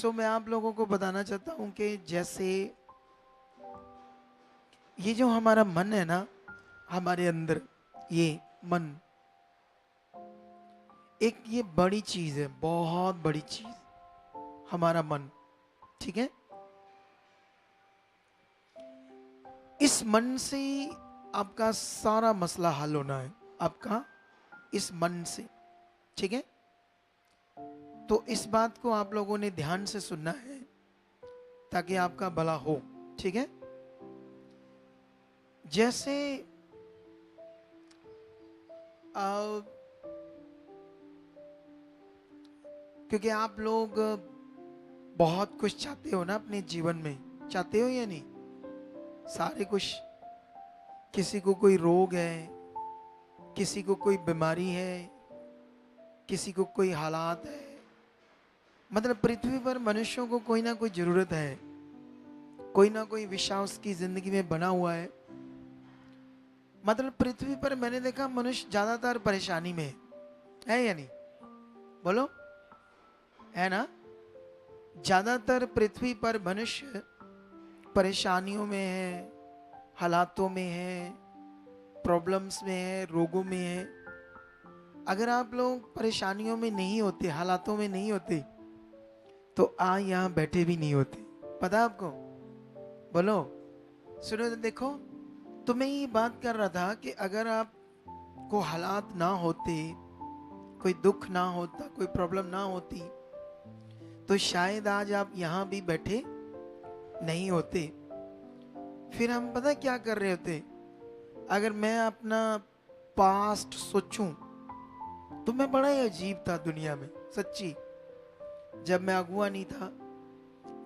सो मैं आप लोगों को बताना चाहता हूं कि जैसे ये जो हमारा मन है ना, हमारे अंदर ये मन एक ये बड़ी चीज है, बहुत बड़ी चीज, हमारा मन। ठीक है, इस मन से ही आपका सारा मसला हल होना है, आपका इस मन से। ठीक है, तो इस बात को आप लोगों ने ध्यान से सुनना है ताकि आपका भला हो। ठीक है, जैसे आ, क्योंकि आप लोग बहुत कुछ चाहते हो ना अपने जीवन में, चाहते हो या नहीं? सारे कुछ, किसी को कोई रोग है, किसी को कोई बीमारी है, किसी को कोई हालात है। मतलब पृथ्वी पर मनुष्यों को कोई ना कोई जरूरत है, कोई ना कोई विषय उसकी जिंदगी में बना हुआ है। मतलब पृथ्वी पर मैंने देखा मनुष्य ज्यादातर परेशानी में है या नहीं? बोलो, है ना? ज्यादातर पृथ्वी पर मनुष्य परेशानियों में है, हालातों में है, प्रॉब्लम्स में है, रोगों में है। अगर आप लोग परेशानियों में नहीं होते, हालातों में नहीं होते, तो आज यहाँ बैठे भी नहीं होते। पता है आपको? बोलो, सुनो तो देखो, तो मैं ये बात कर रहा था कि अगर आप को हालात ना होते, कोई दुख ना होता, कोई प्रॉब्लम ना होती, तो शायद आज आप यहाँ भी बैठे नहीं होते। फिर हम पता क्या कर रहे होते? अगर मैं अपना पास्ट सोचूं तो मैं बड़ा ही अजीब था दुनिया में, सच्ची। जब मैं अगुआ नहीं था,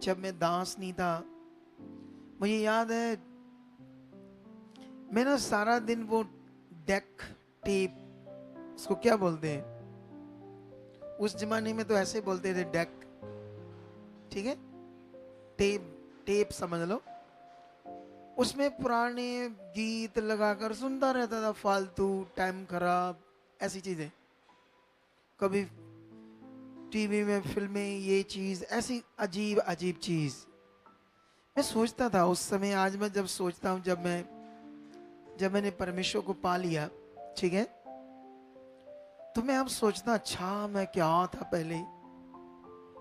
जब मैं दास नहीं था, मुझे याद है मैं ना सारा दिन वो डेक टेप, उसको क्या बोलते हैं उस जमाने में, तो ऐसे बोलते थे डेक। ठीक है, टेप, टेप समझ लो। उसमें पुराने गीत लगाकर सुनता रहता था, फालतू, टाइम खराब, ऐसी चीजें। कभी टीवी में फिल्में, ये चीज, ऐसी अजीब अजीब चीज। मैं सोचता था उस समय, आज मैं जब सोचता हूँ, जब मैंने परमेश्वर को पा लिया, ठीक है, तो मैं अब सोचता, अच्छा मैं क्या था पहले।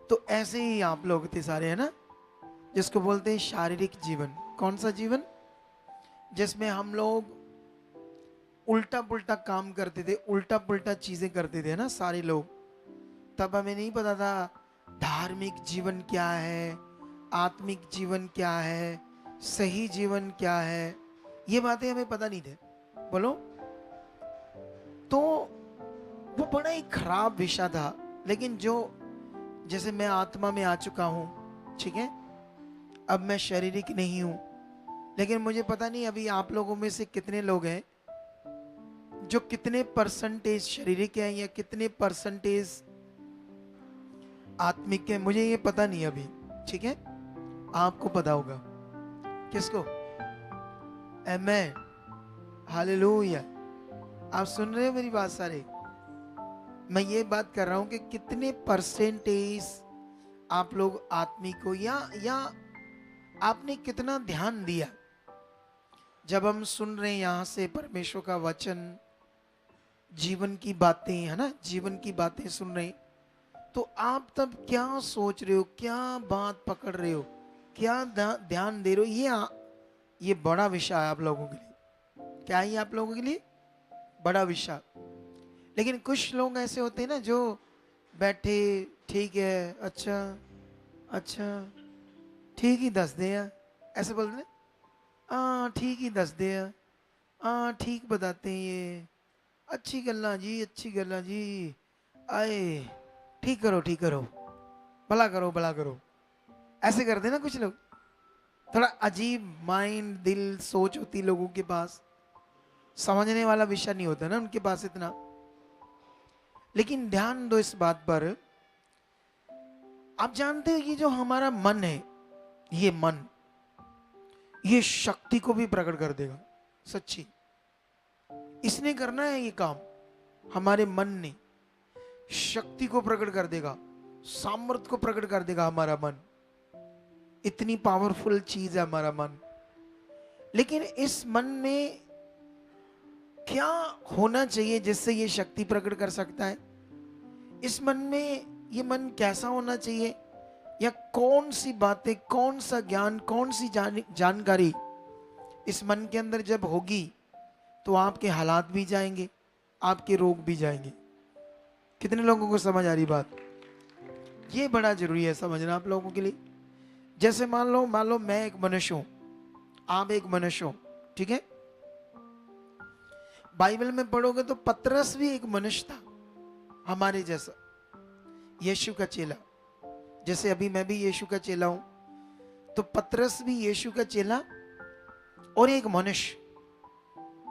तो ऐसे ही आप लोग थे सारे, है ना, जिसको बोलते हैं शारीरिक जीवन। कौन सा जीवन? जिसमें हम लोग उल्टा पुल्टा काम करते थे, उल्टा पुल्टा चीजें करते थे ना सारे लोग। तब हमें नहीं पता था धार्मिक जीवन क्या है, आत्मिक जीवन क्या है, सही जीवन क्या है, ये बातें हमें पता नहीं थे। बोलो, तो वो बड़ा ही खराब विषय था। लेकिन जो, जैसे मैं आत्मा में आ चुका हूं, ठीक है, अब मैं शारीरिक नहीं हूं। लेकिन मुझे पता नहीं अभी आप लोगों में से कितने लोग हैं जो कितने परसेंटेज शारीरिक है या कितने परसेंटेज आत्मिक है, मुझे ये पता नहीं अभी। ठीक है, आपको पता होगा। किसको? आमेन, हालेलुया। आप सुन रहे हो मेरी बात सारे? मैं ये बात कर रहा हूं कि कितने परसेंटेज आप लोग आत्मिक हो, या आपने कितना ध्यान दिया। जब हम सुन रहे हैं यहां से परमेश्वर का वचन, जीवन की बातें, है ना, जीवन की बातें सुन रहे हैं, तो आप तब क्या सोच रहे हो, क्या बात पकड़ रहे हो, क्या ध्यान दे रहे हो? ये बड़ा विषय है आप लोगों के लिए। क्या है आप लोगों के लिए? बड़ा विषय। लेकिन कुछ लोग ऐसे होते हैं ना जो बैठे, ठीक है, अच्छा अच्छा, ठीक ही दस दे यार, ऐसे बोलते हैं। हाँ ठीक ही दस दे यार, हाँ ठीक बताते हैं ये, अच्छी गल्ला जी, अच्छी गल्ला जी, आए ठीक करो, ठीक करो, भला करो, भला करो। ऐसे करते हैं ना कुछ लोग। थोड़ा अजीब माइंड, दिल, सोच होती लोगों के पास, समझने वाला विषय नहीं होता ना उनके पास इतना। लेकिन ध्यान दो इस बात पर, आप जानते हो ये जो हमारा मन है, ये मन, ये शक्ति को भी प्रकट कर देगा, सच्ची। इसने करना है ये काम, हमारे मन ने शक्ति को प्रकट कर देगा। सामर्थ को प्रकट कर देगा हमारा मन। इतनी पावरफुल चीज है हमारा मन। लेकिन इस मन में क्या होना चाहिए जिससे ये शक्ति प्रकट कर सकता है? इस मन में ये मन कैसा होना चाहिए, या कौन सी बातें, कौन सा ज्ञान, कौन सी जानकारी इस मन के अंदर जब होगी तो आपके हालात भी जाएंगे, आपके रोग भी जाएंगे। कितने लोगों को समझ आ रही बात? ये बड़ा जरूरी है समझना आप लोगों के लिए। जैसे मान लो मैं एक मनुष्य हूं, आप एक मनुष्य हो, ठीक है? बाइबल में पढ़ोगे तो पतरस भी एक मनुष्य था हमारे जैसा, यीशु का चेला। जैसे अभी मैं भी यीशु का चेला हूं, तो पतरस भी यीशु का चेला और एक मनुष्य।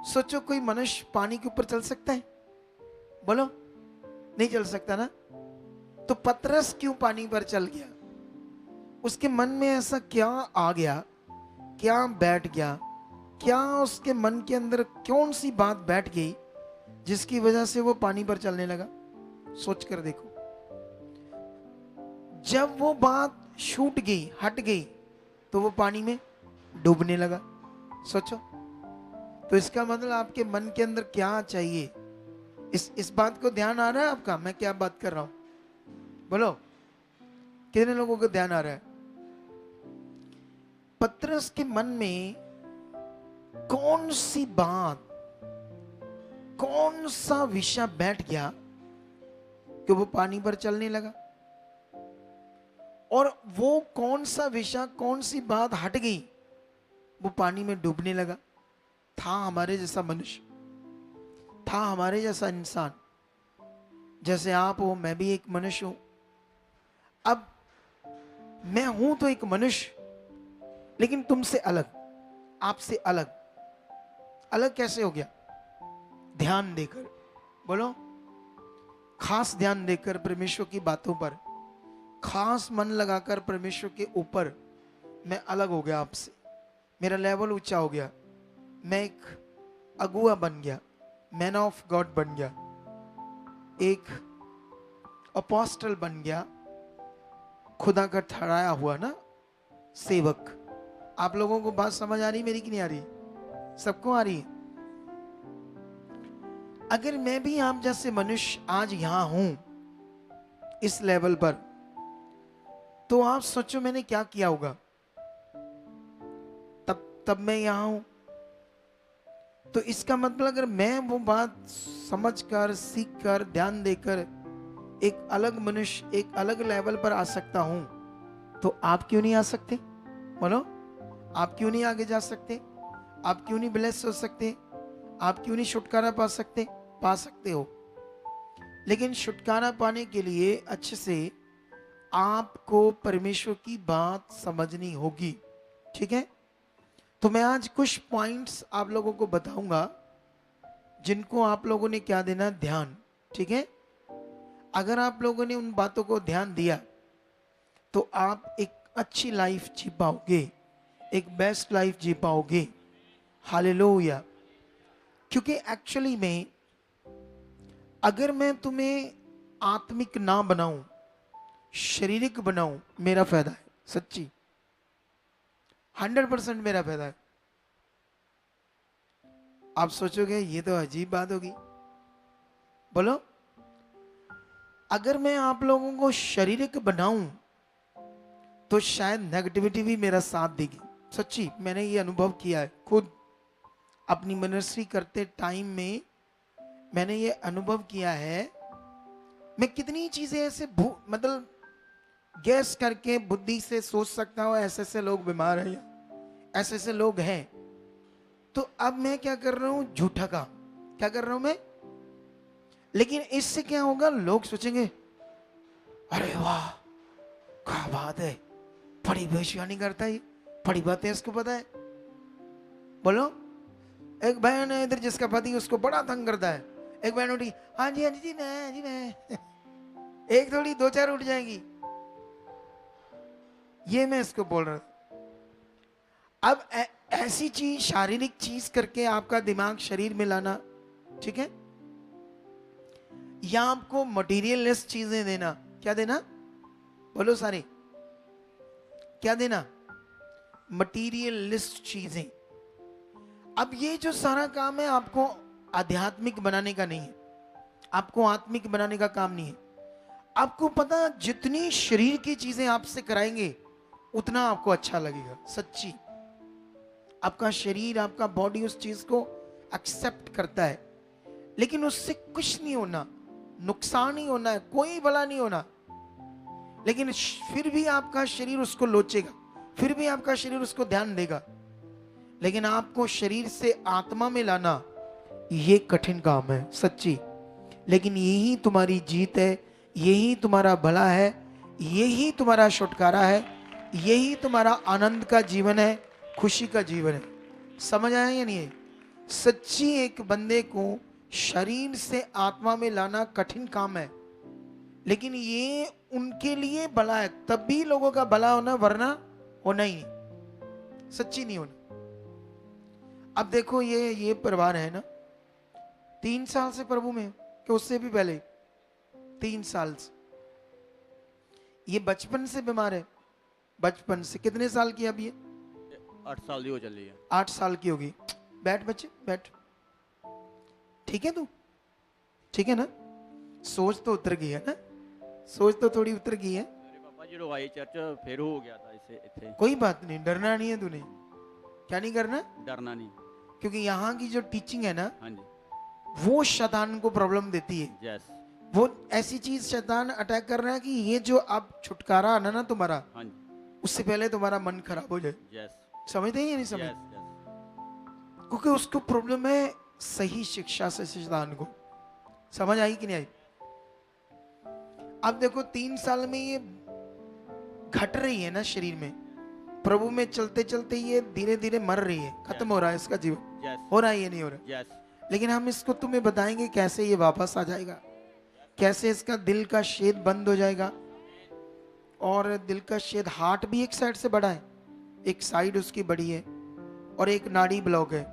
सोचो कोई मनुष्य पानी के ऊपर चल सकता है? बोलो, नहीं चल सकता ना। तो पतरस क्यों पानी पर चल गया? उसके मन में ऐसा क्या आ गया, क्या बैठ गया, क्या उसके मन के अंदर कौन सी बात बैठ गई जिसकी वजह से वो पानी पर चलने लगा? सोच कर देखो। जब वो बात छूट गई, हट गई, तो वो पानी में डूबने लगा। सोचो। तो इसका मतलब आपके मन के अंदर क्या चाहिए? इस बात को ध्यान आ रहा है आपका, मैं क्या बात कर रहा हूं? बोलो, कितने लोगों को ध्यान आ रहा है? पतरस के मन में कौन सी बात, कौन सा विषय बैठ गया कि वो पानी पर चलने लगा? और वो कौन सा विषय, कौन सी बात हट गई, वो पानी में डूबने लगा? था हमारे जैसा मनुष्य, था हमारे जैसा इंसान। जैसे आप हो, मैं भी एक मनुष्य हूं। अब मैं हूं तो एक मनुष्य, लेकिन तुमसे अलग, आपसे अलग। अलग कैसे हो गया? ध्यान देकर। बोलो, खास ध्यान देकर परमेश्वर की बातों पर, खास मन लगाकर परमेश्वर के ऊपर मैं अलग हो गया आपसे। मेरा लेवल ऊंचा हो गया। मैं एक अगुआ बन गया, मैन ऑफ गॉड बन गया, एक अपोस्टल बन गया, खुदा का ठहराया हुआ ना सेवक। आप लोगों को बात समझ आ रही मेरी कि नहीं आ रही? सबको आ रही है? अगर मैं भी आप जैसे मनुष्य आज यहां हूं इस लेवल पर, तो आप सोचो मैंने क्या किया होगा तब मैं यहां हूं। तो इसका मतलब अगर मैं वो बात समझकर, सीखकर, ध्यान देकर एक अलग मनुष्य, एक अलग लेवल पर आ सकता हूं, तो आप क्यों नहीं आ सकते? बोलो, आप क्यों नहीं आगे जा सकते? आप क्यों नहीं ब्लेस हो सकते? आप क्यों नहीं छुटकारा पा सकते? पा सकते हो। लेकिन छुटकारा पाने के लिए अच्छे से आपको परमेश्वर की बात समझनी होगी, ठीक है? तो मैं आज कुछ पॉइंट्स आप लोगों को बताऊंगा जिनको आप लोगों ने क्या देना? ध्यान, ठीक है? अगर आप लोगों ने उन बातों को ध्यान दिया तो आप एक अच्छी लाइफ जी पाओगे, एक बेस्ट लाइफ जी पाओगे। हालेलुया। क्योंकि एक्चुअली में अगर मैं तुम्हें आत्मिक ना बनाऊं, शारीरिक बनाऊं, मेरा फायदा है। सच्ची 100% मेरा फायदा है। आप सोचोगे ये तो अजीब बात होगी। बोलो, अगर मैं आप लोगों को शारीरिक बनाऊं तो शायद नेगेटिविटी भी मेरा साथ देगी। सच्ची मैंने ये अनुभव किया है खुद अपनी मिनिस्ट्री करते टाइम में। मैंने ये अनुभव किया है। मैं कितनी चीजें ऐसे मतलब गैस करके बुद्धि से सोच सकता हूं, ऐसे ऐसे लोग बीमार हैं, ऐसे ऐसे लोग हैं। तो अब मैं क्या कर रहा हूं? झूठा का क्या कर रहा हूं मैं? लेकिन इससे क्या होगा? लोग सोचेंगे अरे वाह क्या बात है, बड़ी भविष्यवाणी करता है, बड़ी बातें इसको पता है। बोलो, एक बहन है इधर जिसका पति उसको बड़ा तंग करता है। एक बहन उठी, हाँ जी मैं एक थोड़ी दो चार उठ जाएंगी। ये मैं इसको बोल रहा था। अब ऐसी चीज, शारीरिक चीज करके आपका दिमाग शरीर में लाना, ठीक है? या आपको मटीरियलिस्ट चीजें देना। क्या देना? बोलो सारे, क्या देना? मटीरियलिस्ट चीजें। अब ये जो सारा काम है आपको आध्यात्मिक बनाने का नहीं है, आपको आत्मिक बनाने का काम नहीं है। आपको पता, जितनी शरीर की चीजें आपसे कराएंगे उतना आपको अच्छा लगेगा। सच्ची, आपका शरीर, आपका बॉडी उस चीज को एक्सेप्ट करता है, लेकिन उससे कुछ नहीं होना, नुकसान ही होना है, कोई भला नहीं होना। लेकिन फिर भी आपका शरीर उसको लोचेगा, फिर भी आपका शरीर उसको ध्यान देगा। लेकिन आपको शरीर से आत्मा में लाना ये कठिन काम है। सच्ची, लेकिन यही तुम्हारी जीत है, यही तुम्हारा भला है, यही तुम्हारा छुटकारा है, यही तुम्हारा आनंद का जीवन है, खुशी का जीवन है। समझ आया या नहीं है? सच्ची, एक बंदे को शरीर से आत्मा में लाना कठिन काम है, लेकिन ये उनके लिए भला है, तब भी लोगों का भला होना, वरना होना ही नहीं, सच्ची नहीं होना। अब देखो, ये परिवार है ना, 3 साल से प्रभु में, कि उससे भी पहले 3 साल से, ये बचपन से बीमार है। बचपन से। कितने साल की अब ये? 8 साल की हो चली है। 8 साल की होगी। बैठ बच्चे, बैठ। ठीक है तू? ठीक है ना? सोच तो उतर गई है ना? सोच तो थोड़ी उतर गई है। मेरे पापा जी आई चर्च फिर हो गया था इससे इतने। कोई बात नहीं, डरना नहीं है तूने। क्या नहीं करना? डरना नहीं, क्योंकि यहाँ की जो टीचिंग है ना, हाँ जी, वो शैतान को प्रॉब्लम देती है। यस, वो ऐसी चीज शैतान अटैक कर रहा है कि ये जो अब छुटकारा आना ना तुम्हारा, हाँ जी, उससे पहले तुम्हारा मन खराब हो जाए। यस, समझते हैं या नहीं समझ? यस, यस, क्योंकि उसको प्रॉब्लम है सही शिक्षा से शैतान को। समझ आई कि नहीं आई? अब देखो 3 साल में ये घट रही है ना शरीर में, प्रभु में चलते चलते ये धीरे धीरे मर रही है, खत्म हो रहा है इसका जीवन। यस, हो रहा है ये नहीं हो रहा? यस, लेकिन हम इसको तुम्हें बताएंगे कैसे ये वापस आ जाएगा, कैसे इसका दिल का छेद बंद हो जाएगा। और दिल का छेद, हार्ट भी एक साइड से बड़ा है, एक साइड उसकी बड़ी है, और एक नाड़ी ब्लॉक है।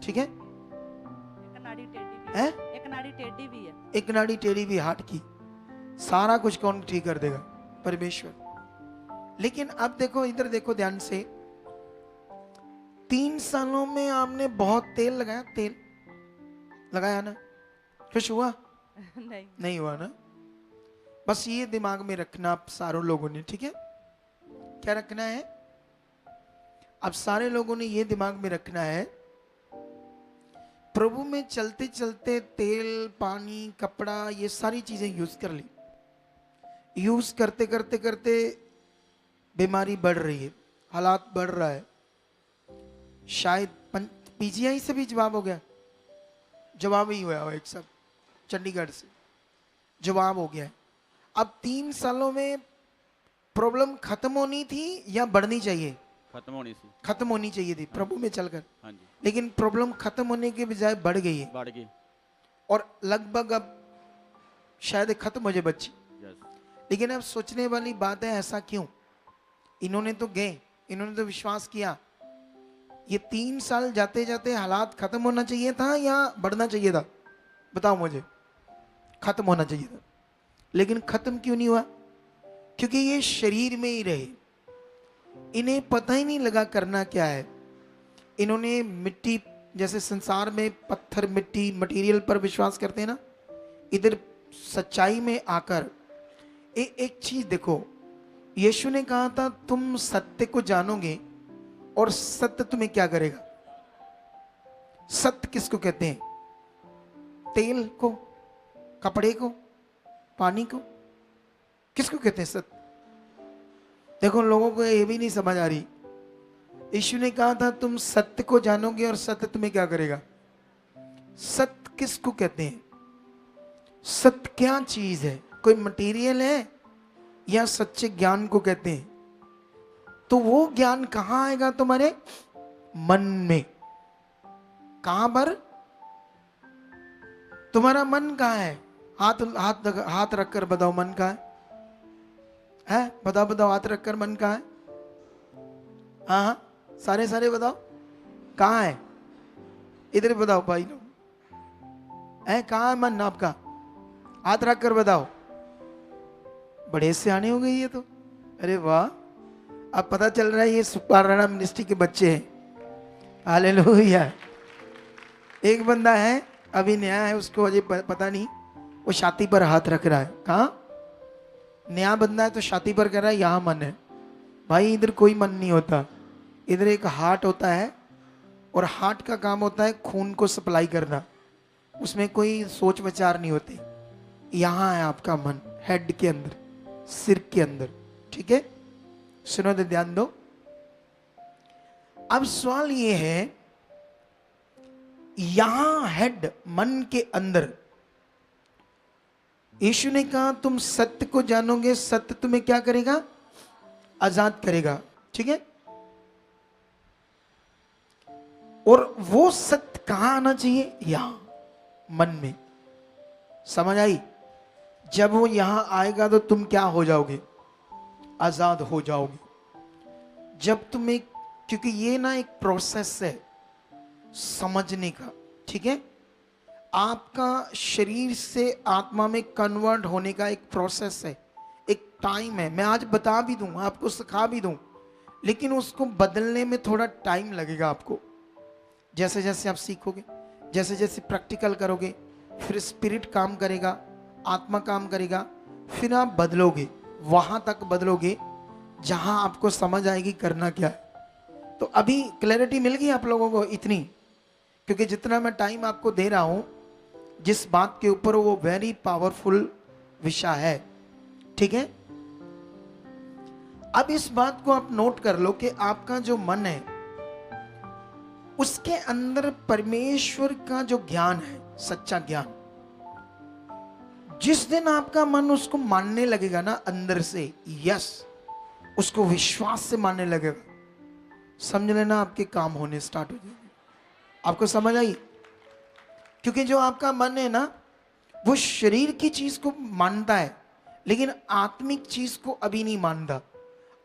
ठीक है? एक नाड़ी टेढ़ी भी है? है, एक नाड़ी टेढ़ी भी है। एक नाड़ी टेढ़ी भी हार्ट की। सारा कुछ कौन ठीक कर देगा? परमेश्वर। लेकिन अब देखो, इधर देखो ध्यान से। 3 सालों में आपने बहुत तेल लगाया, तेल लगाया ना? खुश हुआ? नहीं, नहीं हुआ ना? बस ये दिमाग में रखना आप सारों लोगों ने, ठीक है? क्या रखना है? अब सारे लोगों ने ये दिमाग में रखना है, प्रभु में चलते चलते तेल, पानी, कपड़ा, ये सारी चीजें यूज कर ली। यूज करते करते करते बीमारी बढ़ रही है, हालात बढ़ रहा है। शायद पीजीआई से भी जवाब हो गया, जवाब ही हुआ एक सब, चंडीगढ़ से जवाब हो गया है। अब 3 सालों में प्रॉब्लम खत्म होनी थी या बढ़नी चाहिए? खत्म होनी सी, खत्म होनी चाहिए थी प्रभु में चलकर, हाँ जी, लेकिन प्रॉब्लम खत्म होने के बजाय बढ़ गई है, बढ़ गई, और लगभग अब शायद खत्म हो जाए बच्ची। यस, लेकिन अब सोचने वाली बात है, ऐसा क्यों? इन्होंने तो गए, इन्होंने तो विश्वास किया। ये 3 साल जाते जाते हालात खत्म होना चाहिए था या बढ़ना चाहिए था? बताओ मुझे। खत्म होना चाहिए था, लेकिन खत्म क्यों नहीं हुआ? क्योंकि ये शरीर में ही रहे, इन्हें पता ही नहीं लगा करना क्या है। इन्होंने मिट्टी, जैसे संसार में पत्थर, मिट्टी, मटेरियल पर विश्वास करते हैं ना, इधर सच्चाई में आकर एक चीज देखो, यीशु ने कहा था तुम सत्य को जानोगे और सत्य तुम्हें क्या करेगा? सत्य किसको कहते हैं? तेल को, कपड़े को, पानी को, किसको कहते हैं सत्य? देखो लोगों को ये भी नहीं समझ आ रही। यीशु ने कहा था तुम सत्य को जानोगे और सत्य तुम्हें क्या करेगा? सत्य किसको कहते हैं? सत्य क्या चीज है? कोई मटेरियल है या सच्चे ज्ञान को कहते हैं? तो वो ज्ञान कहां आएगा? तुम्हारे मन में। कहां पर? तुम्हारा मन कहां है? हाथ हाथ हाथ रखकर बताओ, मन कहां है? बताओ बताओ, हाथ रखकर मन कहां है? हाँ हाँ, सारे सारे बताओ कहां है? इधर बताओ भाई लोग, है कहां है मन आपका? हाथ रखकर बताओ। बड़े सियाने हो गए ये तो। अरे वाह, अब पता चल रहा है ये सुपार राणा मिनिस्ट्री के बच्चे हैं। हालेलुया। एक बंदा है अभी नया है, उसको अजय पता नहीं, वो छाती पर हाथ रख रहा है। कहाँ? नया बंदा है तो छाती पर कर रहा है, यहाँ मन है। भाई इधर कोई मन नहीं होता, इधर एक हार्ट होता है और हार्ट का काम होता है खून को सप्लाई करना, उसमें कोई सोच विचार नहीं होती। यहाँ है आपका मन, हेड के अंदर, सिर के अंदर। ठीक है, सुनो तो ध्यान दो। अब सवाल ये है, यहां हेड मन के अंदर यीशु ने कहा तुम सत्य को जानोगे, सत्य तुम्हें क्या करेगा? आजाद करेगा। ठीक है, और वो सत्य कहां आना चाहिए? यहां मन में। समझ आई? जब वो यहां आएगा तो तुम क्या हो जाओगे? आजाद हो जाओगे। जब तुम एक, क्योंकि ये ना एक प्रोसेस है समझने का। ठीक है, आपका शरीर से आत्मा में कन्वर्ट होने का एक प्रोसेस है, एक टाइम है। मैं आज बता भी दूं, आपको सिखा भी दूं, लेकिन उसको बदलने में थोड़ा टाइम लगेगा आपको। जैसे जैसे आप सीखोगे, जैसे जैसे प्रैक्टिकल करोगे, फिर स्पिरिट काम करेगा, आत्मा काम करेगा, फिर आप बदलोगे, वहां तक बदलोगे जहां आपको समझ आएगी करना क्या है। तो अभी क्लैरिटी मिल गई आप लोगों को इतनी, क्योंकि जितना मैं टाइम आपको दे रहा हूं जिस बात के ऊपर, वो वेरी पावरफुल विषय है। ठीक है, अब इस बात को आप नोट कर लो कि आपका जो मन है उसके अंदर परमेश्वर का जो ज्ञान है, सच्चा ज्ञान, जिस दिन आपका मन उसको मानने लगेगा ना अंदर से, यस, उसको विश्वास से मानने लगेगा, समझ लेना आपके काम होने स्टार्ट हो जाएंगे। आपको समझ आई? क्योंकि जो आपका मन है ना, वो शरीर की चीज को मानता है लेकिन आत्मिक चीज को अभी नहीं मानता।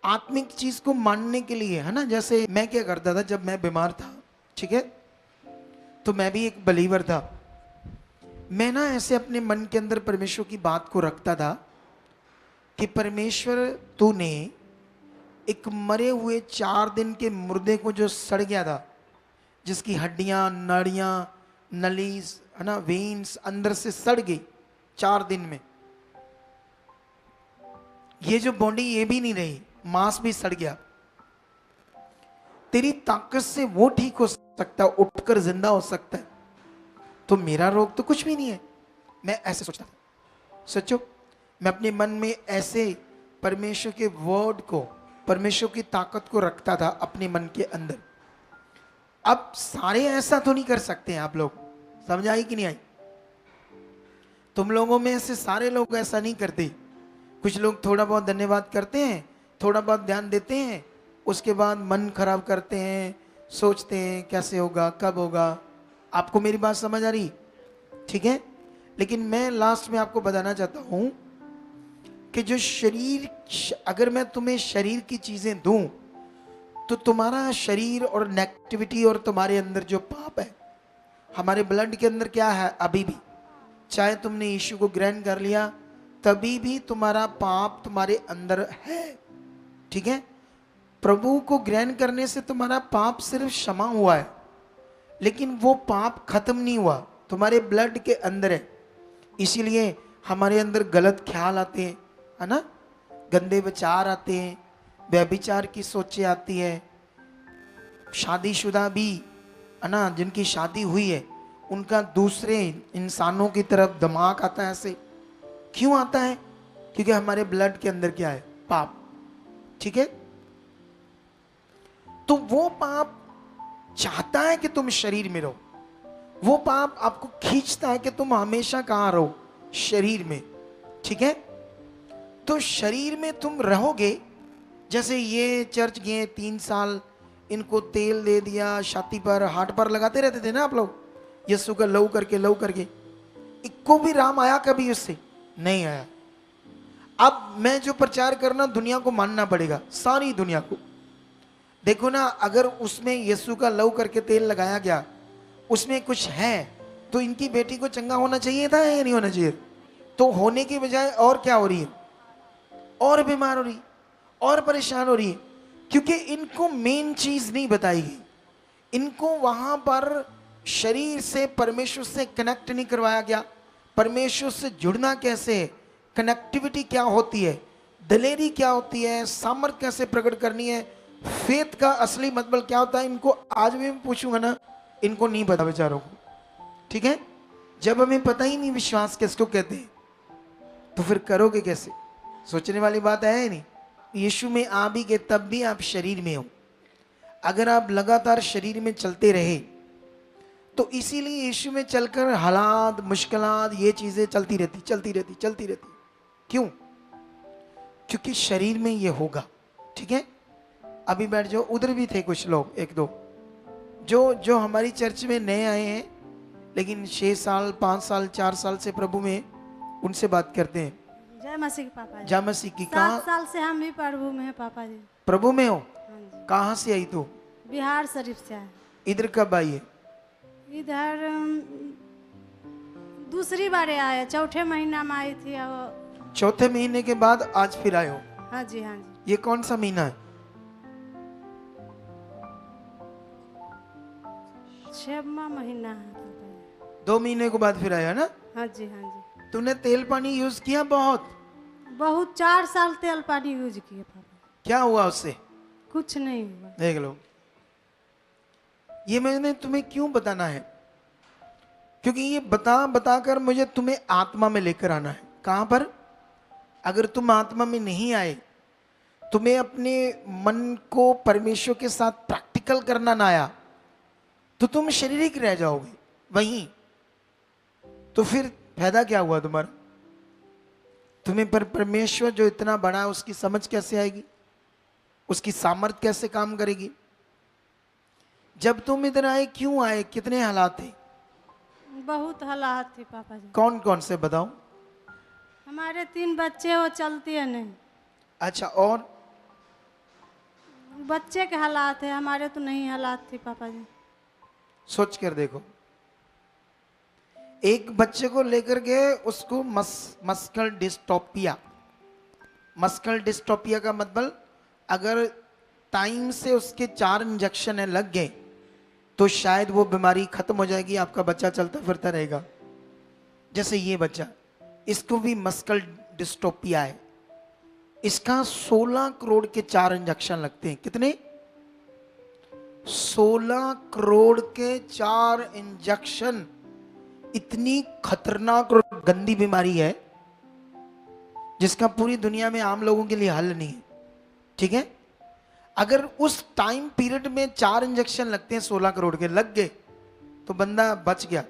आत्मिक चीज को मानने के लिए, है ना, जैसे मैं क्या करता था जब मैं बीमार था, ठीक है, तो मैं भी एक बिलीवर था। मैं ना ऐसे अपने मन के अंदर परमेश्वर की बात को रखता था कि परमेश्वर तूने एक मरे हुए 4 दिन के मुर्दे को जो सड़ गया था, जिसकी हड्डियां, नाड़ियां, नलीज, है ना, वेन्स अंदर से सड़ गई 4 दिन में, ये जो बॉडी ये भी नहीं रही, मांस भी सड़ गया, तेरी ताकत से वो ठीक हो सकता है, उठकर जिंदा हो सकता है, तो मेरा रोग तो कुछ भी नहीं है। मैं ऐसे सोचता था। सोचो, मैं अपने मन में ऐसे परमेश्वर के वर्ड को, परमेश्वर की ताकत को रखता था अपने मन के अंदर। अब सारे ऐसा तो नहीं कर सकते हैं आप लोग, समझ आई कि नहीं आई? तुम लोगों में से सारे लोग ऐसा नहीं करते। कुछ लोग थोड़ा बहुत धन्यवाद करते हैं, थोड़ा बहुत ध्यान देते हैं, उसके बाद मन खराब करते हैं, सोचते हैं कैसे होगा, कब होगा। आपको मेरी बात समझ आ रही? ठीक है, लेकिन मैं लास्ट में आपको बताना चाहता हूं कि जो शरीर, अगर मैं तुम्हें शरीर की चीजें दूं तो तुम्हारा शरीर और नेगेटिविटी और तुम्हारे अंदर जो पाप है, हमारे ब्लड के अंदर क्या है अभी भी, चाहे तुमने यीशु को ग्रहण कर लिया तभी भी तुम्हारा पाप तुम्हारे अंदर है। ठीक है, प्रभु को ग्रहण करने से तुम्हारा पाप सिर्फ क्षमा हुआ है, लेकिन वो पाप खत्म नहीं हुआ, तुम्हारे ब्लड के अंदर है। इसीलिए हमारे अंदर गलत ख्याल आते हैं, है ना, गंदे विचार आते हैं, व्यभिचार की सोचें आती है। शादीशुदा भी, है ना, जिनकी शादी हुई है, उनका दूसरे इंसानों की तरफ दिमाग आता है। ऐसे क्यों आता है? क्योंकि हमारे ब्लड के अंदर क्या है? पाप। ठीक है, तो वो पाप चाहता है कि तुम शरीर में रहो, वो पाप आपको खींचता है कि तुम हमेशा कहां रहो? शरीर में। ठीक है, तो शरीर में तुम रहोगे। जैसे ये चर्च गए 3 साल, इनको तेल दे दिया, छाती पर, हाथ पर लगाते रहते थे ना आप लोग, यीशु का लहू करके, लहू करके। इनको भी राम आया कभी? उससे नहीं आया। अब मैं जो प्रचार करना, दुनिया को मानना पड़ेगा, सारी दुनिया को। देखो ना, अगर उसमें यीशु का लहू करके तेल लगाया गया, उसमें कुछ है, तो इनकी बेटी को चंगा होना चाहिए था या नहीं होना चाहिए? तो होने की बजाय और क्या हो रही है? और बीमार हो रही है, और परेशान हो रही है, क्योंकि इनको मेन चीज नहीं बताई गई। इनको वहां पर शरीर से परमेश्वर से कनेक्ट नहीं करवाया गया। परमेश्वर से जुड़ना कैसे है, कनेक्टिविटी क्या होती है, दिलेरी क्या होती है, सामर्थ कैसे प्रकट करनी है, फेथ का असली मतलब क्या होता है, इनको आज भी मैं पूछूंगा ना, इनको नहीं पता बेचारों को। ठीक है, जब हमें पता ही नहीं विश्वास किसको कहते हैं, तो फिर करोगे कैसे? सोचने वाली बात है नहीं। यीशु में आ भी गए तब भी आप शरीर में हो। अगर आप लगातार शरीर में चलते रहे तो इसीलिए यीशु में चलकर हालात, मुश्किलात, ये चीजें चलती रहती। क्यों? क्योंकि शरीर में ये होगा। ठीक है, अभी बैठ जाओ। उधर भी थे कुछ लोग, एक दो जो हमारी चर्च में नए आए हैं, लेकिन 6 साल 5 साल 4 साल से प्रभु में, उनसे बात करते हैं। जय मसीह के पापा जी। जय मसीह की। 7 साल से हम भी प्रभु में हैं पापा जी। प्रभु में हो? हाँ जी। कहाँ से आई तू? बिहार शरीफ से आए। इधर कब आई है? इधर दूसरी बार आया, चौथे महीना में आई थी। चौथे महीने के बाद आज फिर आए हो? हाँ जी, हाँ जी। ये कौन सा महीना है? 6वां महीना है पापा जी। 2 महीने के बाद फिर आया ना? हाँ जी, हाँ जी। तूने तेल पानी यूज किया? बहुत 4 साल तेल पानी यूज किए पापा। क्या हुआ उससे? कुछ नहीं हुआ। देख लो, ये मैंने तुम्हें क्यों बताना है, क्योंकि ये बताकर मुझे तुम्हें आत्मा में लेकर आना है। कहां पर? अगर तुम आत्मा में नहीं आए, तुम्हें अपने मन को परमेश्वर के साथ प्रैक्टिकल करना ना आया, तो तुम शारीरिक रह जाओगे वहीं। तो फिर फायदा क्या हुआ तुम्हारा? तुम्हें पर परमेश्वर जो इतना बड़ा है उसकी समझ कैसे आएगी, उसकी सामर्थ कैसे काम करेगी? जब तुम इधर आए, क्यों आए, कितने हालात थे? बहुत हालात थे पापा जी। कौन कौन से बताओ? हमारे 3 बच्चे, वो चलती है नहीं। अच्छा, और बच्चे के हालात है, हमारे तो नहीं हालात थे पापा जी। सोच कर देखो, एक बच्चे को लेकर गए, उसको मस्कुलर डिस्ट्रोफिया। मस्कुलर डिस्ट्रोफिया का मतलब, अगर टाइम से उसके 4 इंजेक्शन लग गए तो शायद वो बीमारी खत्म हो जाएगी, आपका बच्चा चलता फिरता रहेगा। जैसे ये बच्चा, इसको भी मस्कुलर डिस्ट्रोफिया है। इसका 16 करोड़ के 4 इंजेक्शन लगते हैं। कितने? 16 करोड़ के 4 इंजेक्शन। इतनी खतरनाक और गंदी बीमारी है जिसका पूरी दुनिया में आम लोगों के लिए हल नहीं है। ठीक है, अगर उस टाइम पीरियड में 4 इंजेक्शन लगते हैं, 16 करोड़ के लग गए तो बंदा बच गया।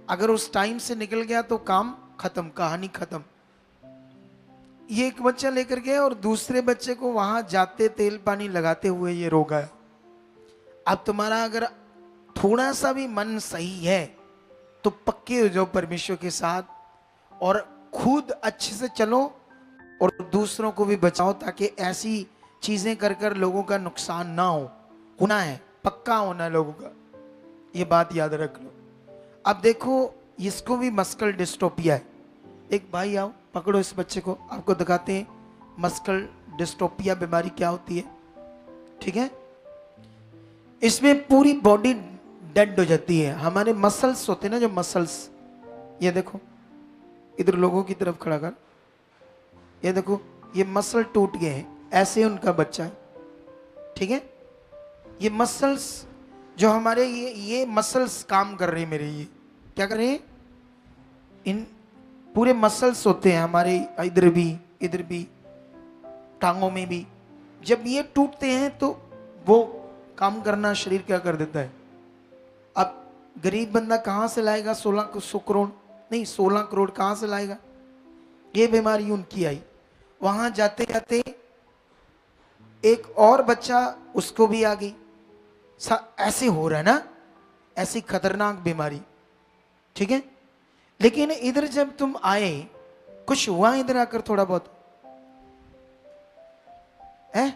अगर उस टाइम से निकल गया तो काम खत्म, कहानी खत्म। ये एक बच्चा लेकर गया और दूसरे बच्चे को वहां जाते तेल पानी लगाते हुए ये रोग आया। अब तुम्हारा अगर थोड़ा सा भी मन सही है तो पक्के हो जाओ परमेश्वर के साथ, और खुद अच्छे से चलो और दूसरों को भी बचाओ, ताकि ऐसी चीजें कर कर लोगों का नुकसान ना हो। होना है, पक्का होना है लोगों का, ये बात याद रख लो। अब देखो, इसको भी मस्कुलर डिस्ट्रोफिया है। एक भाई आओ, पकड़ो इस बच्चे को, आपको दिखाते हैं मस्कुलर डिस्ट्रोफिया बीमारी क्या होती है। ठीक है, इसमें पूरी बॉडी डेड हो जाती है। हमारे मसल्स होते हैं ना, जो मसल्स, ये देखो, इधर लोगों की तरफ खड़ा कर, ये देखो, ये मसल टूट गए हैं, ऐसे उनका बच्चा है। ठीक है, ये मसल्स जो हमारे, ये मसल्स काम कर रहे हैं मेरे, ये क्या कर रहे हैं, इन पूरे मसल्स होते हैं हमारे, इधर भी टांगों में भी। जब ये टूटते हैं तो वो काम करना शरीर क्या कर देता है। अब गरीब बंदा कहां से लाएगा 16 करोड़, नहीं 16 करोड़ कहां से लाएगा? ये बीमारी उनकी आई। वहां जाते जाते एक और बच्चा, उसको भी आ गई। ऐसे हो रहा है ना, ऐसी खतरनाक बीमारी। ठीक है, लेकिन इधर जब तुम आए, कुछ हुआ इधर आकर थोड़ा बहुत है?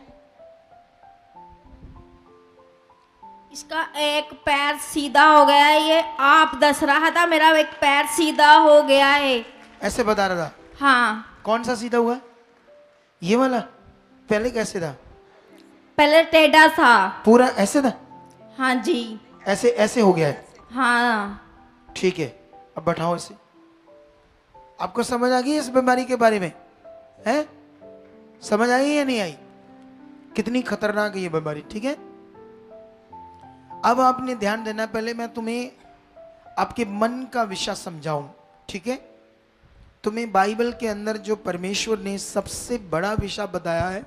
इसका एक पैर सीधा हो गया है, ये आप दस रहा था, मेरा एक पैर सीधा हो गया है। ऐसे बता रहा था? हाँ। कौन सा सीधा हुआ? ये वाला पहले कैसे था? पहले टेढ़ा था। पूरा ऐसे था? हाँ जी। ऐसे ऐसे हो गया है? हाँ। ठीक है, अब बैठाओ इसे। आपको समझ आ गई इस बीमारी के बारे में? है समझ आई या नहीं आई? कितनी खतरनाक है ये बीमारी, ठीक है। अब आपने ध्यान देना, पहले मैं तुम्हें आपके मन का विषय समझाऊं, ठीक है। तुम्हें बाइबल के अंदर जो परमेश्वर ने सबसे बड़ा विषय बताया है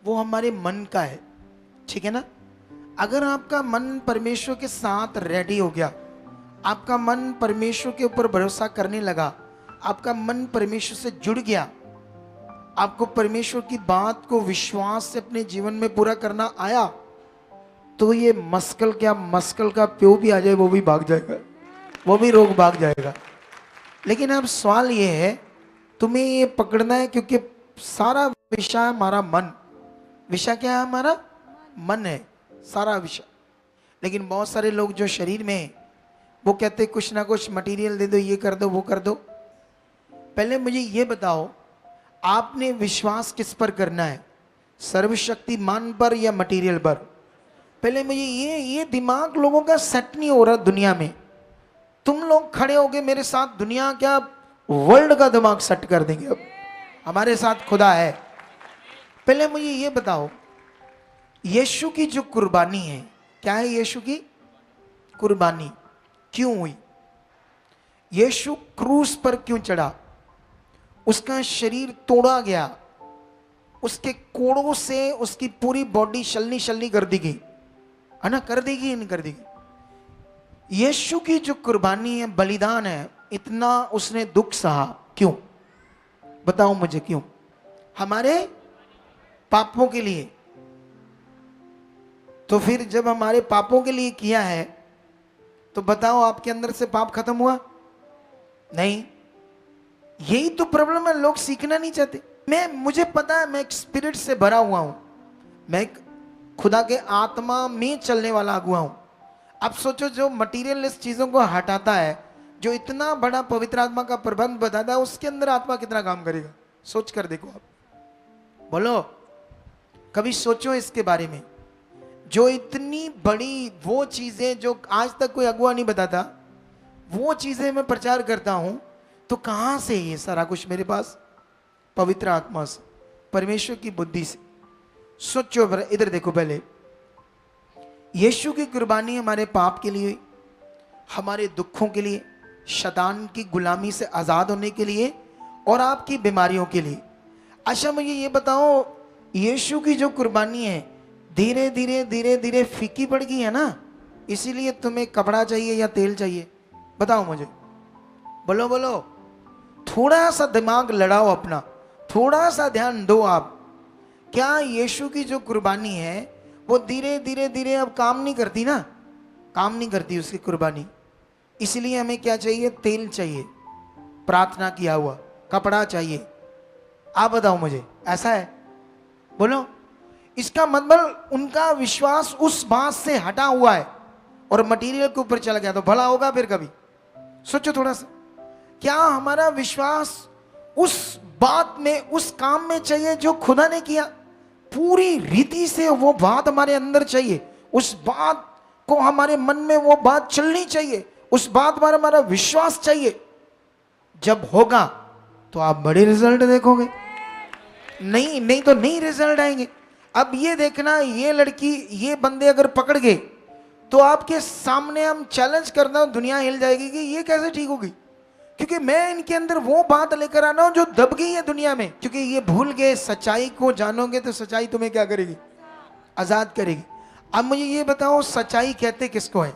वो हमारे मन का है, ठीक है ना। अगर आपका मन परमेश्वर के साथ रेडी हो गया, आपका मन परमेश्वर के ऊपर भरोसा करने लगा, आपका मन परमेश्वर से जुड़ गया, आपको परमेश्वर की बात को विश्वास से अपने जीवन में पूरा करना आया, तो ये मस्कल का प्यो भी आ जाए वो भी भाग जाएगा, वो भी रोग भाग जाएगा। लेकिन अब सवाल ये है, तुम्हें ये पकड़ना है, क्योंकि सारा विषय हमारा मन। विषय क्या है? हमारा मन है सारा विषय। लेकिन बहुत सारे लोग जो शरीर में हैं वो कहते कुछ ना कुछ मटेरियल दे दो, ये कर दो, वो कर दो। पहले मुझे ये बताओ, आपने विश्वास किस पर करना है? सर्वशक्तिमान पर या मटेरियल पर? पहले मुझे ये दिमाग लोगों का सेट नहीं हो रहा दुनिया में। तुम लोग खड़े होगे मेरे साथ, दुनिया क्या वर्ल्ड का दिमाग सेट कर देंगे। अब हमारे साथ खुदा है। पहले मुझे ये बताओ, यीशु की जो कुर्बानी है, क्या है यीशु की कुर्बानी? क्यों हुई? यीशु क्रूस पर क्यों चढ़ा? उसका शरीर तोड़ा गया, उसके कोड़ों से उसकी पूरी बॉडी शलनी शलनी कर दी गई, है ना? कर देगी नहीं कर देगी? यीशु की जो कुर्बानी है, बलिदान है, इतना उसने दुख सहा, क्यों? बताओ मुझे क्यों? हमारे पापों के लिए। तो फिर जब हमारे पापों के लिए किया है, तो बताओ आपके अंदर से पाप खत्म हुआ? नहीं। यही तो प्रॉब्लम है, लोग सीखना नहीं चाहते। मुझे पता है, मैं एक स्पिरिट से भरा हुआ हूं, मैं एक खुदा के आत्मा में चलने वाला अगुआ हूं। अब सोचो, जो मटीरियलिस्ट चीजों को हटाता है, जो इतना बड़ा पवित्र आत्मा का प्रबंध बताता है, उसके अंदर आत्मा कितना काम करेगा? सोच कर देखो आप, बोलो कभी सोचो इसके बारे में। जो इतनी बड़ी वो चीजें जो आज तक कोई अगुआ नहीं बताता, वो चीजें मैं प्रचार करता हूं, तो कहां से ये सारा कुछ मेरे पास? पवित्र आत्मा से, परमेश्वर की बुद्धि से। सोचो, इधर देखो। पहले यीशु की कुर्बानी हमारे पाप के लिए, हमारे दुखों के लिए, शैतान की गुलामी से आजाद होने के लिए, और आपकी बीमारियों के लिए। अच्छा मुझे ये बताओ, यीशु की जो कुर्बानी है धीरे धीरे धीरे धीरे फीकी पड़ गई है ना, इसीलिए तुम्हें कपड़ा चाहिए या तेल चाहिए? बताओ मुझे, बोलो बोलो। थोड़ा सा दिमाग लड़ाओ अपना, थोड़ा सा ध्यान दो आप। क्या यीशु की जो कुर्बानी है वो धीरे धीरे धीरे अब काम नहीं करती ना? काम नहीं करती उसकी कुर्बानी। इसलिए हमें क्या चाहिए? तेल चाहिए, प्रार्थना किया हुआ, कपड़ा चाहिए। आप बताओ मुझे, ऐसा है? बोलो। इसका मतलब उनका विश्वास उस बात से हटा हुआ है और मटेरियल के ऊपर चला गया, तो भला होगा फिर कभी? सोचो थोड़ा सा, क्या हमारा विश्वास उस बात में, उस काम में चाहिए जो खुदा ने किया? पूरी रीति से वो बात हमारे अंदर चाहिए, उस बात को हमारे मन में वो बात चलनी चाहिए, उस बात पर हमारा विश्वास चाहिए। जब होगा तो आप बड़े रिजल्ट देखोगे, नहीं तो नहीं रिजल्ट आएंगे। अब ये देखना, ये लड़की, ये बंदे अगर पकड़ गए तो आपके सामने हम चैलेंज करना, दुनिया हिल जाएगी कि ये कैसे ठीक होगी, क्योंकि मैं इनके अंदर वो बात लेकर आना हूं जो दब गई है दुनिया में। क्योंकि ये भूल गए, सच्चाई को जानोगे तो सच्चाई तुम्हें क्या करेगी? आजाद करेगी। अब मुझे ये बताओ, सच्चाई कहते किसको है?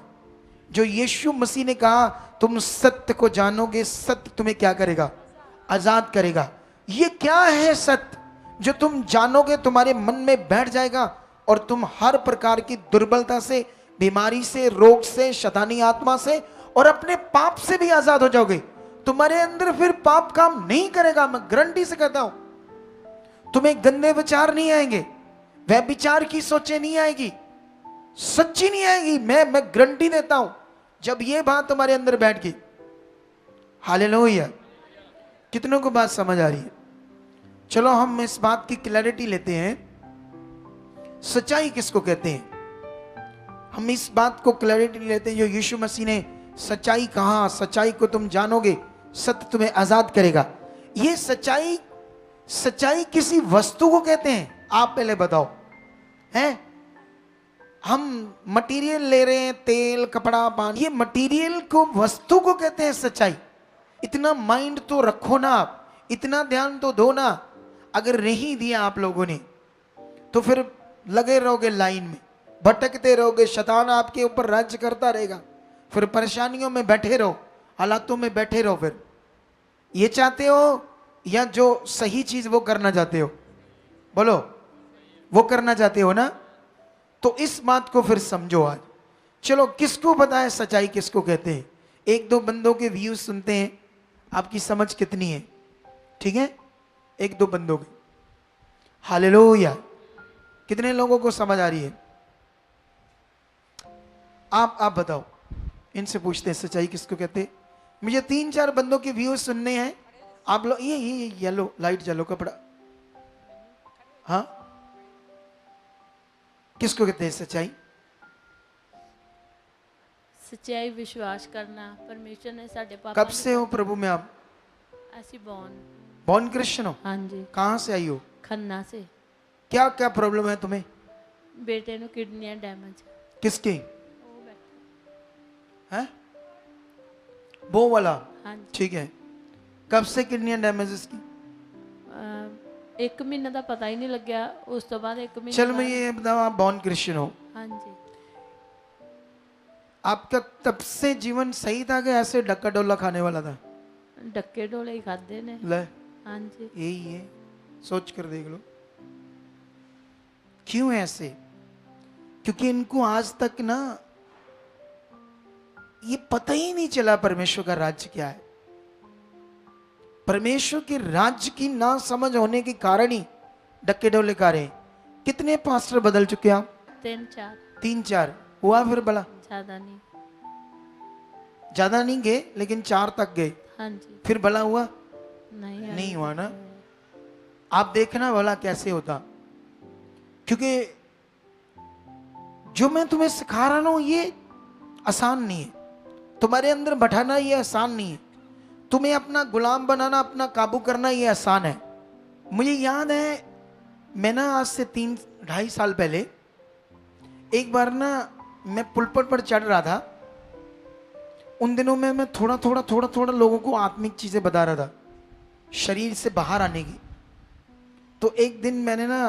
जो यीशु मसीह ने कहा तुम सत्य को जानोगे, सत्य तुम्हें क्या करेगा? आजाद करेगा। ये क्या है सत्य जो तुम जानोगे, तुम्हारे मन में बैठ जाएगा और तुम हर प्रकार की दुर्बलता से, बीमारी से, रोग से, शैतानी आत्मा से और अपने पाप से भी आजाद हो जाओगे। तुम्हारे अंदर फिर पाप काम नहीं करेगा। मैं गारंटी से कहता हूं, तुम्हें गंदे विचार नहीं आएंगे, वह विचार की सोचे नहीं आएगी, सच्ची नहीं आएगी। मैं गारंटी देता हूं, जब ये बात तुम्हारे अंदर बैठ गई। हालेलुया। कितनों को बात समझ आ रही है? चलो हम इस बात की क्लैरिटी लेते हैं, सच्चाई किसको कहते हैं। हम इस बात को क्लैरिटी लेते हैं जो यीशु मसीह ने सच्चाई कहा, सच्चाई को तुम जानोगे, सत्य तुम्हें आजाद करेगा। ये सच्चाई, सच्चाई किसी वस्तु को कहते हैं? आप पहले बताओ। हैं हम मटेरियल ले रहे हैं, तेल, कपड़ा, पानी, ये मटेरियल को, वस्तु को कहते हैं सच्चाई। इतना माइंड तो रखो ना आप, इतना ध्यान तो दो ना। अगर नहीं दिया आप लोगों ने तो फिर लगे रहोगे लाइन में, भटकते रहोगे, शैतान आपके ऊपर राज्य करता रहेगा, फिर परेशानियों में बैठे रहो, हालातों में बैठे रहो। फिर ये चाहते हो या जो सही चीज वो करना चाहते हो? बोलो, वो करना चाहते हो ना? तो इस बात को फिर समझो आज। चलो, किसको पता है सच्चाई किसको कहते हैं? एक दो बंदों के व्यूज सुनते हैं, आपकी समझ कितनी है, ठीक है? एक दो बंदों के। हालेलुया। कितने लोगों को समझ आ रही है? आप बताओ, इनसे पूछते हैं सच्चाई किसको कहते हैं। मुझे 3-4 बंदों के व्यूज सुनने हैं। आप लोग ये येलो लाइट जलो कपड़ा, हाँ, किसको कहते हैं सच्चाई? सच्चाई विश्वास करना। परमेश्वर ने साडे पापा कब से हो प्रभु में आप? ऐसी बॉर्न। बॉर्न क्रिश्चियन हो? हाँ जी। कहाँ से आई हो? खन्ना से। क्या क्या प्रॉब्लम है तुम्हें? बेटे नु किडनियां डैमेज। किसकी है? वो वाला? हाँ जी। ठीक है। कब से किडनियां डैमेज इसकी? 1 महीने का पता ही नहीं लग्या, उस तो बाद 1 महीने। चल मैं ये बताओ, आप बॉर्न क्रिश्चियन हो? हाँ जी। आपका तब से जीवन सही था कि ऐसे डक्का डोला खाने वाला था? डक्के डोले ही खाते ने। ले, हाँ जी। यही है, सोच कर देख लो। क्यों ऐसे? क्योंकि इनको आज तक ना ये पता ही नहीं चला परमेश्वर का राज्य क्या है। परमेश्वर के राज्य की ना समझ होने के कारण ही डक्के डोले खा रहे हैं। कितने पास्टर बदल चुके आप? 3-4। 3-4 हुआ फिर भला? ज्यादा नहीं। ज्यादा नहीं गए, लेकिन 4 तक गए। हाँ जी। फिर भला हुआ? नहीं नहीं हुआ ना। आप देखना भला कैसे होता। क्योंकि जो मैं तुम्हें सिखा रहा हूं ये आसान नहीं है, तुम्हारे अंदर बैठाना ये आसान नहीं है, तुम्हें अपना गुलाम बनाना, अपना काबू करना ये आसान है। मुझे याद है, मैं ना आज से 3-2.5 साल पहले एक बार ना मैं पुलपट पर चढ़ रहा था। उन दिनों में मैं थोड़ा थोड़ा लोगों को आत्मिक चीजें बता रहा था, शरीर से बाहर आने की। तो एक दिन मैंने ना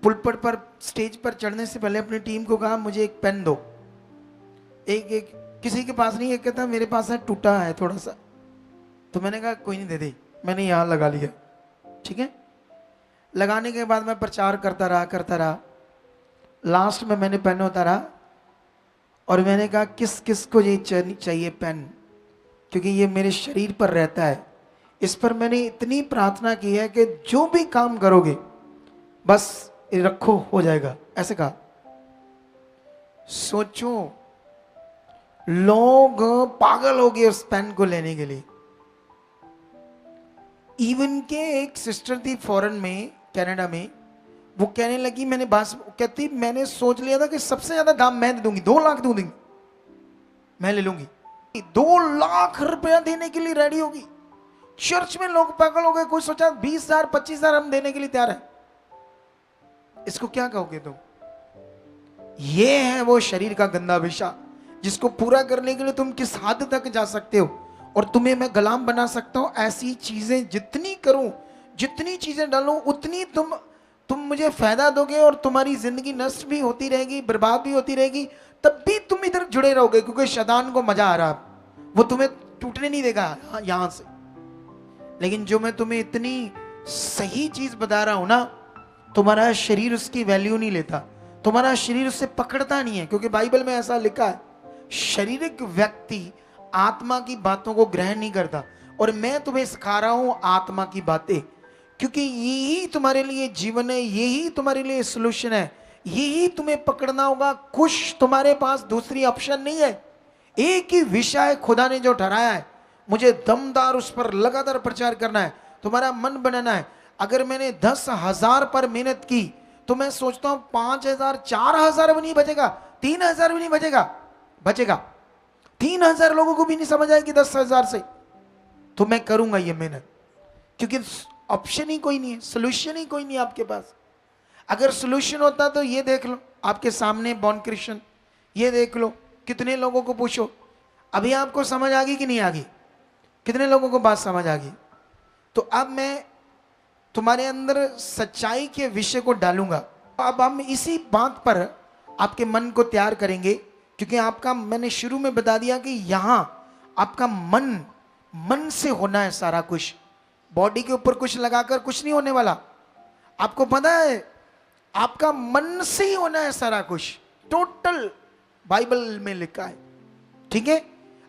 पुलपट पर स्टेज पर चढ़ने से पहले अपनी टीम को कहा, मुझे एक पेन दो। एक किसी के पास नहीं, एक कहता मेरे पास है, टूटा है थोड़ा सा। तो मैंने कहा कोई नहीं, दे दे। मैंने यहाँ लगा लिया, ठीक है। लगाने के बाद मैं प्रचार करता रहा। लास्ट में मैंने पेन उतारा और मैंने कहा किस किस को ये चाहिए पेन, क्योंकि ये मेरे शरीर पर रहता है। इस पर मैंने इतनी प्रार्थना की है कि जो भी काम करोगे बस रखो, हो जाएगा, ऐसे कहा। सोचो, लोग पागल हो गए उस पेन को लेने के लिए। इवन के एक सिस्टर थी फॉरेन में, कनाडा में, वो कहने लगी, मैंने बस कहती, मैंने सोच लिया था कि सबसे ज्यादा दाम मैं दे दूंगी, 2 लाख दूंगी, मैं ले लूंगी। 2 लाख रुपया देने के लिए रेडी होगी। चर्च में लोग पागल हो गए। कोई सोचा 20,000 25,000 हम देने के लिए तैयार है। इसको क्या कहोगे तुम? ये है वो शरीर का गंदा विषय जिसको पूरा करने के लिए तुम किस हद तक जा सकते हो। और तुम्हें मैं गुलाम बना सकता हूं। ऐसी चीजें जितनी करूं, जितनी चीजें डालूं, उतनी तुम मुझे फायदा दोगे और तुम्हारी जिंदगी नष्ट भी होती रहेगी, बर्बाद भी होती रहेगी। तब भी तुम इधर जुड़े रहोगे, क्योंकि शैतान को मजा आ रहा, वो तुम्हें टूटने नहीं देगा यहां से। लेकिन जो मैं तुम्हें इतनी सही चीज बता रहा हूं ना, तुम्हारा शरीर उसकी वैल्यू नहीं लेता, तुम्हारा शरीर उससे पकड़ता नहीं है। क्योंकि बाइबल में ऐसा लिखा है, शारीरिक व्यक्ति आत्मा की बातों को ग्रहण नहीं करता। और मैं तुम्हें सिखा रहा हूं आत्मा की बातें, क्योंकि यही तुम्हारे लिए जीवन है, यही तुम्हारे लिए सॉल्यूशन है, यही तुम्हें पकड़ना होगा। कुछ तुम्हारे पास दूसरी ऑप्शन नहीं है। एक ही विषय खुदा ने जो ठहराया है, मुझे दमदार उस पर लगातार प्रचार करना है, तुम्हारा मन बनाना है। अगर मैंने 10,000 पर मेहनत की तो मैं सोचता हूं 5,000, 4,000 भी नहीं बचेगा, 3,000 भी नहीं बचेगा 3,000 लोगों को भी नहीं समझ आएगी 10,000 से, तो मैं करूंगा ये मेहनत, क्योंकि ऑप्शन ही कोई नहीं है, सोल्यूशन ही कोई नहीं है आपके पास। अगर सोल्यूशन होता तो ये देख लो आपके सामने बॉर्न क्रिश्चियन, ये देख लो कितने लोगों को पूछो, अभी आपको समझ आ गई कि नहीं आ गई? कितने लोगों को बात समझ आ गई? तो अब मैं तुम्हारे अंदर सच्चाई के विषय को डालूंगा। अब हम इसी बात पर आपके मन को तैयार करेंगे, क्योंकि आपका, मैंने शुरू में बता दिया कि यहां आपका मन से होना है सारा कुछ, बॉडी के ऊपर कुछ लगाकर कुछ नहीं होने वाला। आपको पता है आपका मन से ही होना है सारा कुछ, टोटल बाइबल में लिखा है, ठीक है?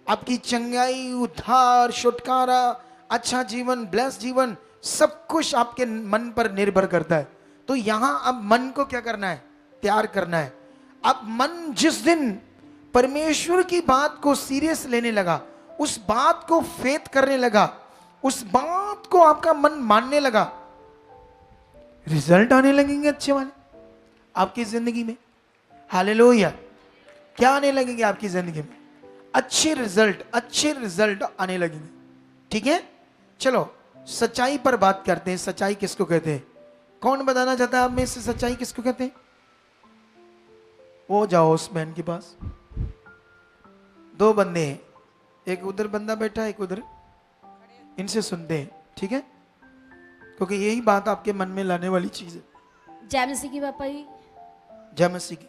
आपकी चंगाई, उद्धार, छुटकारा, अच्छा जीवन, ब्लेस जीवन, सब कुछ आपके मन पर निर्भर करता है। तो यहां अब मन को क्या करना है? तैयार करना है। अब मन जिस दिन परमेश्वर की बात को सीरियस लेने लगा, उस बात को फेथ करने लगा, उस बात को आपका मन मानने लगा, रिजल्ट आने लगेंगे अच्छे वाले आपकी जिंदगी में। हालेलुया। क्या आने लगेंगे आपकी जिंदगी में? अच्छे रिजल्ट आने लगेंगे, ठीक है? चलो सच्चाई पर बात करते हैं। सच्चाई किसको कहते हैं? कौन बताना चाहता है आप में से सच्चाई किसको कहते हैं? वो जाओ उस बहन के पास, दो बंदे हैं, एक उधर बंदा बैठा है, एक उधर, इनसे सुनते हैं, ठीक है? क्योंकि यही बात आपके मन में लाने वाली चीज है। जय मसीह की पापा जी। जय मसीह की।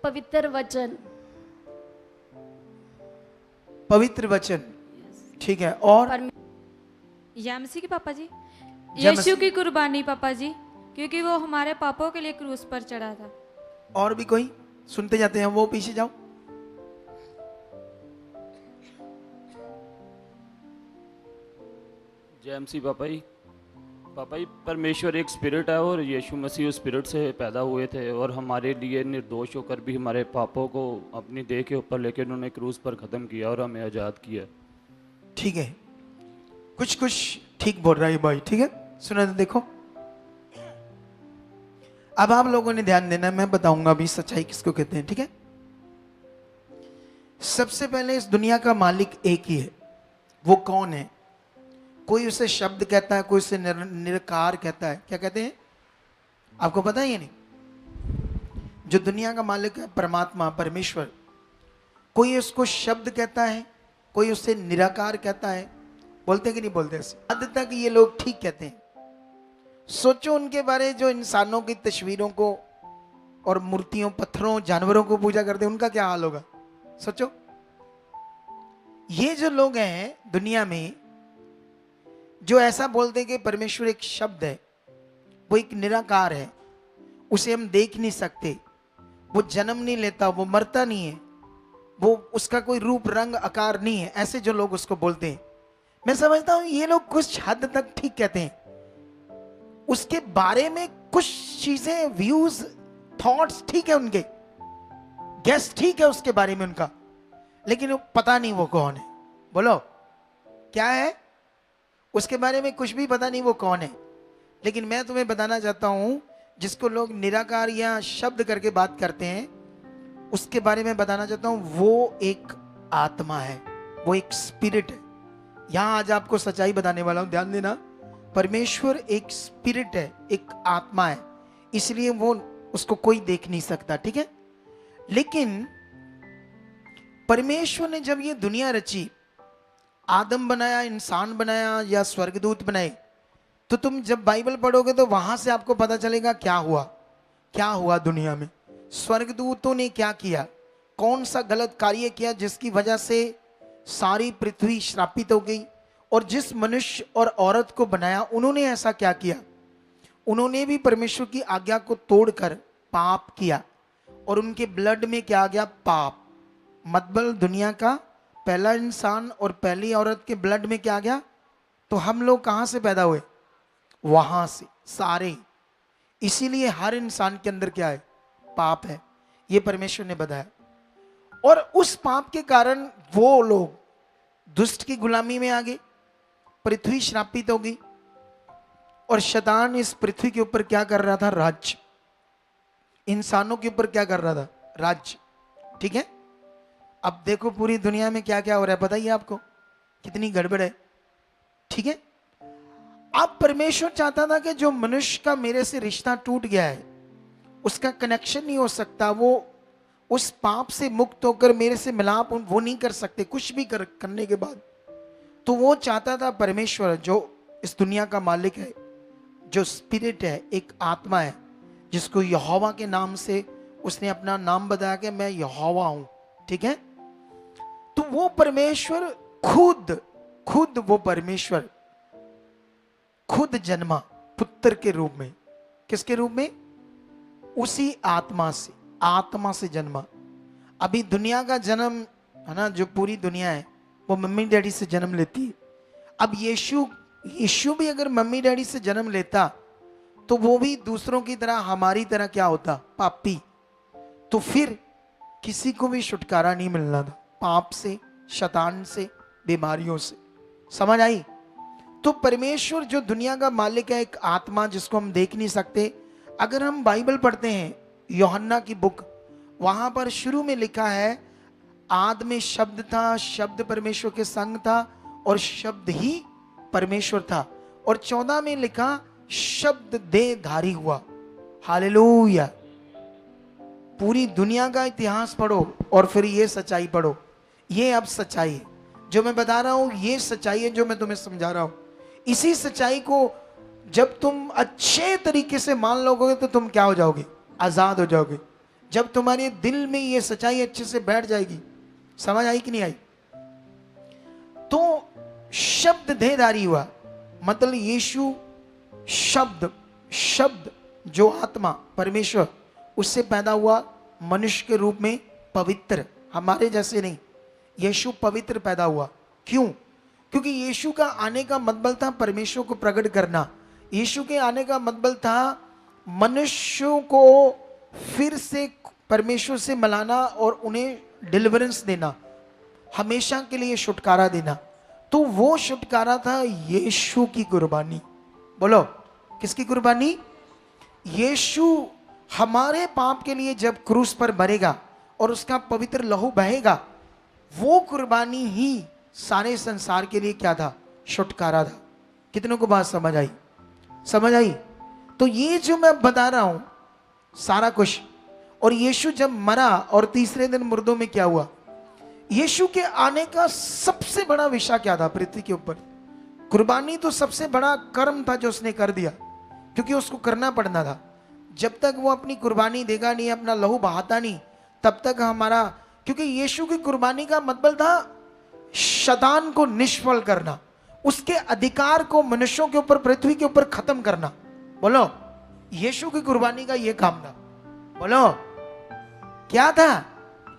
पवित्र वचन। पवित्र वचन, ठीक है। और जय मसीह की पापा जी। जय मसीह। यीशु की कुर्बानी पापा जी, क्योंकि वो हमारे पापों के लिए क्रूस पर चढ़ा था। और भी कोई सुनते जाते हैं? वो पीछे जाओ। जय मसीह पापा जी। पापा जी, परमेश्वर एक स्पिरिट है और यीशु मसीह उस स्पिरिट से पैदा हुए थे, और हमारे लिए निर्दोष होकर भी हमारे पापों को अपनी देह के ऊपर लेकर उन्होंने क्रूस पर ख़त्म किया और हमें आज़ाद किया। ठीक है, कुछ कुछ ठीक बोल रहा है भाई, ठीक है? सुना तो देखो, अब आप लोगों ने ध्यान देना, मैं बताऊंगा अभी सच्चाई किसको कहते हैं, ठीक है? सबसे पहले इस दुनिया का मालिक एक ही है। वो कौन है? कोई उसे शब्द कहता है, कोई उसे निराकार कहता है। क्या कहते हैं? आपको पता है ये नहीं? जो दुनिया का मालिक है परमात्मा, परमेश्वर, कोई उसको शब्द कहता है, कोई उसे निराकार कहता है। बोलते कि नहीं बोलते? हद तक ये लोग ठीक कहते हैं। सोचो उनके बारे, जो इंसानों की तस्वीरों को और मूर्तियों, पत्थरों, जानवरों को पूजा करते हैं, उनका क्या हाल होगा? सोचो। ये जो लोग हैं दुनिया में, जो ऐसा बोलते हैं कि परमेश्वर एक शब्द है, वो एक निराकार है, उसे हम देख नहीं सकते, वो जन्म नहीं लेता, वो मरता नहीं है, वो उसका कोई रूप रंग आकार नहीं है, ऐसे जो लोग उसको बोलते हैं, मैं समझता हूं ये लोग कुछ हद तक ठीक कहते हैं। उसके बारे में कुछ चीजें, व्यूज, थॉट्स ठीक है उनके, गेस ठीक है उसके बारे में उनका, लेकिन वो पता नहीं वो कौन है। बोलो क्या है? उसके बारे में कुछ भी पता नहीं वो कौन है। लेकिन मैं तुम्हें बताना चाहता हूं, जिसको लोग निराकार या शब्द करके बात करते हैं, उसके बारे में बताना चाहता हूं, वो एक आत्मा है, वो एक स्पिरिट है। यहां आज आपको सच्चाई बताने वाला हूं, ध्यान देना। परमेश्वर एक स्पिरिट है, एक आत्मा है, इसलिए वो उसको कोई देख नहीं सकता, ठीक है? लेकिन परमेश्वर ने जब ये दुनिया रची, आदम बनाया, इंसान बनाया या स्वर्गदूत बनाए, तो तुम जब बाइबल पढ़ोगे तो वहां से आपको पता चलेगा क्या हुआ दुनिया में। स्वर्गदूतों ने क्या किया, कौन सा गलत कार्य किया जिसकी वजह से सारी पृथ्वी श्रापित हो गई। और जिस मनुष्य और औरत को बनाया, उन्होंने ऐसा क्या किया? उन्होंने भी परमेश्वर की आज्ञा को तोड़कर पाप किया, और उनके ब्लड में क्या आ गया? पाप। मतलब दुनिया का पहला इंसान और पहली औरत के ब्लड में क्या आ गया? तो हम लोग कहां से पैदा हुए? वहां से सारे। इसीलिए हर इंसान के अंदर क्या है? पाप है। ये परमेश्वर ने बताया। और उस पाप के कारण वो लोग दुष्ट की गुलामी में आ गए, पृथ्वी श्रापित हो गई। और शैतान इस पृथ्वी के ऊपर क्या कर रहा था? राज्य। इंसानों के ऊपर क्या कर रहा था? राज्य। ठीक है, अब देखो पूरी दुनिया में क्या क्या हो रहा है, बताइए आपको कितनी गड़बड़ है। ठीक है, अब परमेश्वर चाहता था कि जो मनुष्य का मेरे से रिश्ता टूट गया है, उसका कनेक्शन नहीं हो सकता, वो उस पाप से मुक्त होकर मेरे से मिलाप वो नहीं कर सकते कुछ भी करने के बाद। तो वो चाहता था परमेश्वर जो इस दुनिया का मालिक है, जो स्पिरिट है, एक आत्मा है, जिसको यहोवा के नाम से उसने अपना नाम बताया कि मैं यहोवा हूं। ठीक है, तो वो परमेश्वर खुद वो परमेश्वर खुद जन्मा पुत्र के रूप में। किसके रूप में? उसी आत्मा से जन्मा। अभी दुनिया का जन्म है ना, जो पूरी दुनिया है वो मम्मी डैडी से जन्म लेती है। अब यीशु भी अगर मम्मी डैडी से जन्म लेता तो वो भी दूसरों की तरह, हमारी तरह क्या होता? पापी। तो फिर किसी को भी छुटकारा नहीं मिलना था पाप से, शैतान से, बीमारियों से। समझ आई? तो परमेश्वर जो दुनिया का मालिक है, एक आत्मा जिसको हम देख नहीं सकते। अगर हम बाइबल पढ़ते हैं, यूहन्ना की बुक, वहां पर शुरू में लिखा है आद में शब्द था, शब्द परमेश्वर के संग था और शब्द ही परमेश्वर था। और 14 में लिखा शब्द देहधारी हुआ। हालेलुया। पूरी दुनिया का इतिहास पढ़ो और फिर ये सच्चाई पढ़ो। ये अब सच्चाई है जो मैं बता रहा हूं, ये सच्चाई है जो मैं तुम्हें समझा रहा हूं। इसी सच्चाई को जब तुम अच्छे तरीके से मान लोगे तो तुम क्या हो जाओगे? आजाद हो जाओगे। जब तुम्हारे दिल में ये सच्चाई अच्छे से बैठ जाएगी। समझ आई कि नहीं आई? तो शब्द देहधारी हुआ, मतलब यीशु शब्द जो आत्मा परमेश्वर, उससे पैदा हुआ मनुष्य के रूप में, पवित्र, हमारे जैसे नहीं। यीशु पवित्र पैदा हुआ। क्यों? क्योंकि यीशु का आने का मतलब था परमेश्वर को प्रकट करना। यीशु के आने का मतलब था मनुष्यों को फिर से परमेश्वर से मिलाना और उन्हें डिलीवरेंस देना, हमेशा के लिए छुटकारा देना। तो वो छुटकारा था यीशु की कुर्बानी। बोलो, किसकी कुर्बानी? यीशु हमारे पाप के लिए जब क्रूस पर मरेगा और उसका पवित्र लहू बहेगा, वो कुर्बानी ही सारे संसार के लिए क्या था? छुटकारा था। कितनों को बात समझ आई? समझ आई? तो ये जो मैं बता रहा हूं सारा कुछ, और यीशु जब मरा और तीसरे दिन मुर्दों में क्या हुआ, यीशु के आने का सबसे बड़ा विषय क्या था पृथ्वी के ऊपर? कुर्बानी तो सबसे बड़ा कर्म था जो उसने कर दिया, क्योंकि उसको करना पड़ना था। जब तक वो अपनी कुर्बानी देगा नहीं, अपना लहू बहाता नहीं, तब तक हमारा, क्योंकि यीशु की कुर्बानी का मतलब था शैतान को निष्फल करना, उसके अधिकार को मनुष्यों के ऊपर, पृथ्वी के ऊपर खत्म करना। बोलो, यीशु की कुर्बानी का यह काम था। बोलो, क्या था?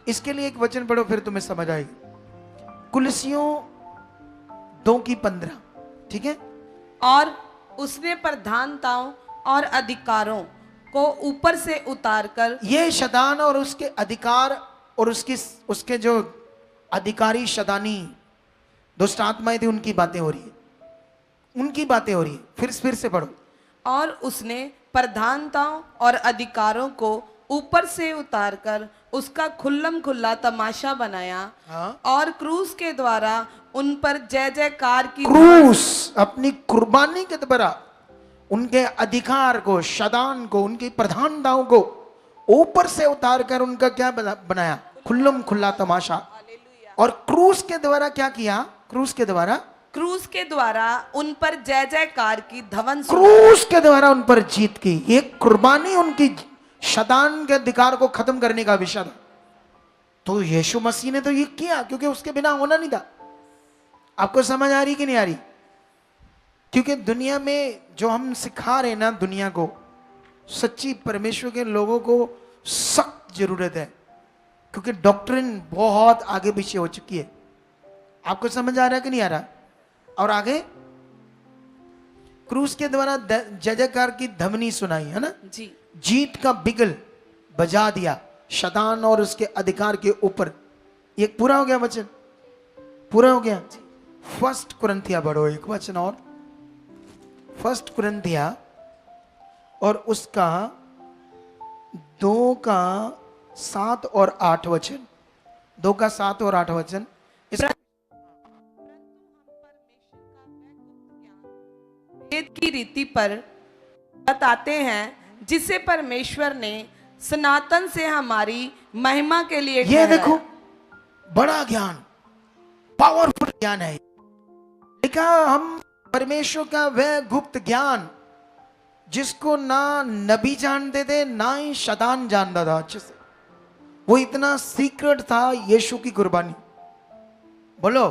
इसके लिए एक वचन पढ़ो, फिर तुम्हें समझ आएगी। कुलसियों 2:15। ठीक है। और उसने प्रधानताओं और अधिकारों को ऊपर से उतारकर, ये शैतान और उसके अधिकार और उसके जो अधिकारी शैतानी दुष्ट आत्माएं थी, उनकी बातें हो रही है, उनकी बातें हो रही है। फिर से पढ़ो। और उसने प्रधानताओं और अधिकारों को ऊपर से उतारकर उसका खुल्लम खुल्ला तमाशा बनाया। हाँ? और क्रूस के द्वारा उन पर जय जयकार की, क्रूस अपनी कुर्बानी के द्वारा उनके अधिकार को, शैतान को, उनकी प्रधानताओं को ऊपर से उतारकर उनका क्या बनाया? खुल्लम खुल्ला तमाशा। और क्रूस के द्वारा क्या किया? क्रूस के द्वारा उन पर जय जयकार की धवन, क्रूस के द्वारा उन पर जीत की। ये कुर्बानी उनकी शैतान के अधिकार को खत्म करने का विषय था। तो यीशु मसीह ने तो ये किया, क्योंकि उसके बिना होना नहीं था। आपको समझ आ रही कि नहीं आ रही? क्योंकि दुनिया में जो हम सिखा रहे हैं ना, दुनिया को, सच्ची परमेश्वर के लोगों को सख्त जरूरत है, क्योंकि डॉक्ट्रिन बहुत आगे पीछे हो चुकी है। आपको समझ आ रहा है कि नहीं आ रहा? और आगे क्रूस के द्वारा जय जयकार की ध्वनि सुनाई, है ना जी। जीत का बिगल बजा दिया शैतान और उसके अधिकार के ऊपर। ये पूरा हो गया वचन, पूरा हो गया। फर्स्ट कुरिन्थिया बढ़ो एक वचन और, फर्स्ट कुरिन्थिया और उसका 2:7 और 8 वचन, 2:7 और 8 वचन। वेद की रीति पर बताते हैं जिसे परमेश्वर ने सनातन से हमारी महिमा के लिए ये ठहराया। देखो, बड़ा ज्ञान, पावरफुल ज्ञान है। लिखा हम परमेश्वर का वह गुप्त ज्ञान जिसको ना नबी जानते थे ना ही शैतान जानता था अच्छे से। वो इतना सीक्रेट था यीशु की कुर्बानी। बोलो,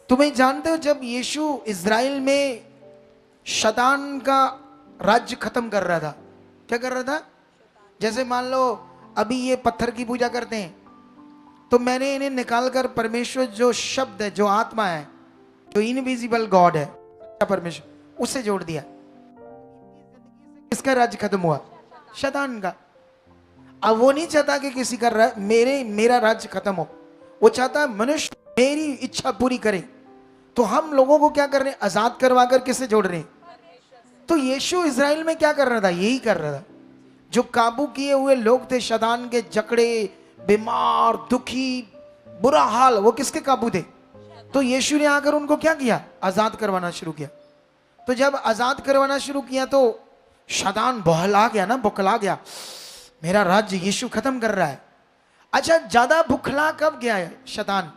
तुम्हें जानते हो जब यीशु इज़राइल में शैतान का राज्य खत्म कर रहा था, क्या कर रहा था? जैसे मान लो अभी ये पत्थर की पूजा करते हैं, तो मैंने इन्हें निकालकर परमेश्वर जो शब्द है, जो आत्मा है, जो इनविजिबल गॉड है, परमेश्वर, उससे जोड़ दिया। किसका राज्य खत्म हुआ? शैतान का। अब वो नहीं चाहता कि किसी का मेरा राज्य खत्म हो, वो चाहता है मनुष्य मेरी इच्छा पूरी करे। तो हम लोगों को क्या कर रहे हैं? आजाद करवा कर किससे जोड़ रहे हैं? तो यीशु इज़राइल में क्या कर रहा था? यही कर रहा था। जो काबू किए हुए लोग थे, शैतान के जकड़े, बीमार, दुखी, बुरा हाल, वो किसके काबू थे? तो यीशु ने आकर उनको क्या किया? आजाद करवाना शुरू किया। तो जब आजाद करवाना शुरू किया तो शैतान बहला गया ना, बुखला गया, मेरा राज्य यीशु खत्म कर रहा है। अच्छा, ज्यादा बुखला कब गया है शैतान?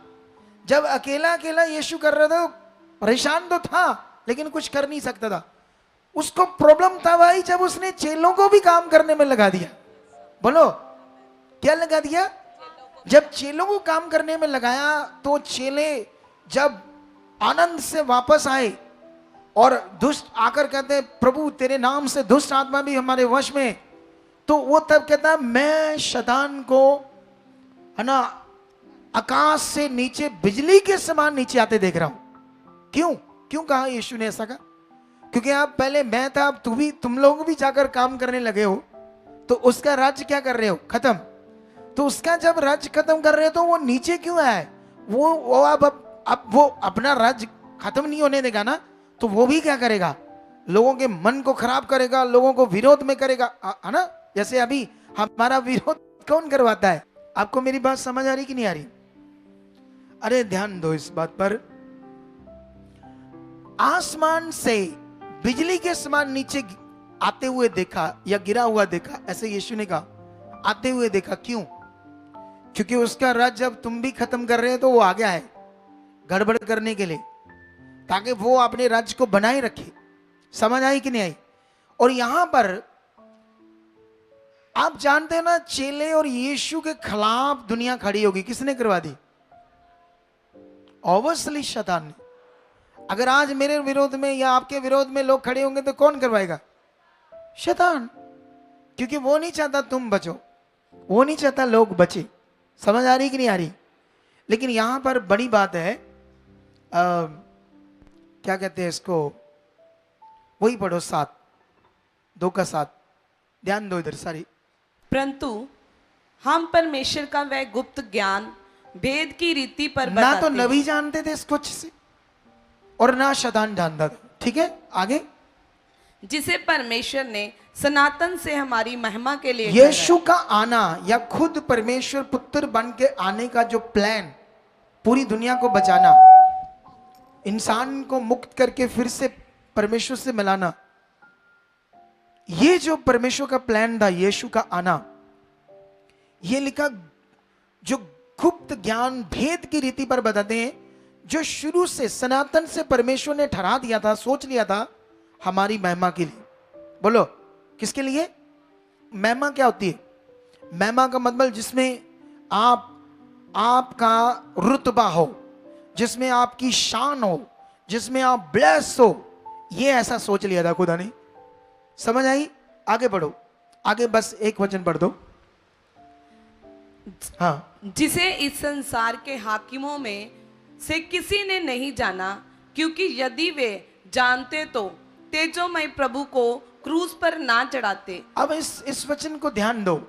जब अकेला अकेला यीशु कर रहा था। परेशान तो था लेकिन कुछ कर नहीं सकता था। उसको प्रॉब्लम था भाई जब उसने चेलों को भी काम करने में लगा दिया। बोलो, क्या लगा दिया? जब चेलों को काम करने में लगाया तो चेले जब आनंद से वापस आए और दुष्ट आकर कहते प्रभु तेरे नाम से दुष्ट आत्मा भी हमारे वश में, तो वो तब कहता मैं शैतान को, है ना, आकाश से नीचे बिजली के समान नीचे आते देख रहा हूं। क्यों? क्यों कहा यीशु ने ऐसा? कहा क्योंकि आप पहले मैं था, अब तुम लोग भी जाकर काम करने लगे हो, तो उसका राज्य क्या कर रहे हो? खत्म। तो उसका जब राज्य खत्म कर रहे हो तो वो नीचे क्यों आया? वो अब वो अपना राज्य खत्म नहीं होने देगा ना, तो वो भी क्या करेगा? लोगों के मन को खराब करेगा, लोगों को विरोध में करेगा, है ना? जैसे अभी हमारा विरोध कौन करवाता है? आपको मेरी बात समझ आ रही कि नहीं आ रही? अरे ध्यान दो इस बात पर। आसमान से बिजली के समान नीचे आते हुए देखा या गिरा हुआ देखा, ऐसे यीशु ने कहा, आते हुए देखा। क्यों? क्योंकि उसका राज्य जब तुम भी खत्म कर रहे हो तो वो आ गया है गड़बड़ करने के लिए, ताकि वो अपने राज्य को बनाए रखे। समझ आई कि नहीं आई? और यहां पर आप जानते हैं ना, चेले और यीशु के खिलाफ दुनिया खड़ी होगी। किसने करवा दी? ऑब्वियसली शैतान ने। अगर आज मेरे विरोध में या आपके विरोध में लोग खड़े होंगे तो कौन करवाएगा? शैतान। क्योंकि वो नहीं चाहता तुम बचो, वो नहीं चाहता लोग बचे। समझ आ रही कि नहीं आ रही? लेकिन यहां पर बड़ी बात है, क्या कहते हैं इसको, वही पढ़ो 7, 2:7। ध्यान दो इधर सारी। परंतु हम परमेश्वर का वह गुप्त ज्ञान भेद की रीति पर ना बताते तो हैं। नबी जानते थे इसको अच्छे से और ना शैतान जानता था। ठीक है, आगे। जिसे परमेश्वर ने सनातन से हमारी महिमा के लिए यीशु का आना या खुद परमेश्वर पुत्र बन के आने का जो प्लान, पूरी दुनिया को बचाना, इंसान को मुक्त करके फिर से परमेश्वर से मिलाना, ये जो परमेश्वर का प्लान था, यीशु का आना, ये लिखा जो गुप्त ज्ञान भेद की रीति पर बताते हैं, जो शुरू से सनातन से परमेश्वर ने ठहरा दिया था, सोच लिया था हमारी महिमा के लिए। बोलो, किसके लिए? महिमा क्या होती है? महिमा का मतलब जिसमें आपका रुतबा हो, जिसमें आपकी शान हो, जिसमें आप ब्लेस हो, ये ऐसा सोच लिया था खुदा ने। समझ आई? आगे बढ़ो, आगे बस एक वचन पढ़ दो। हाँ। जिसे इस संसार के हाकिमों में से किसी ने नहीं जाना, क्योंकि यदि वे जानते तो तेजोमय प्रभु को क्रूस पर ना चढ़ाते। अब इस वचन को ध्यान दो।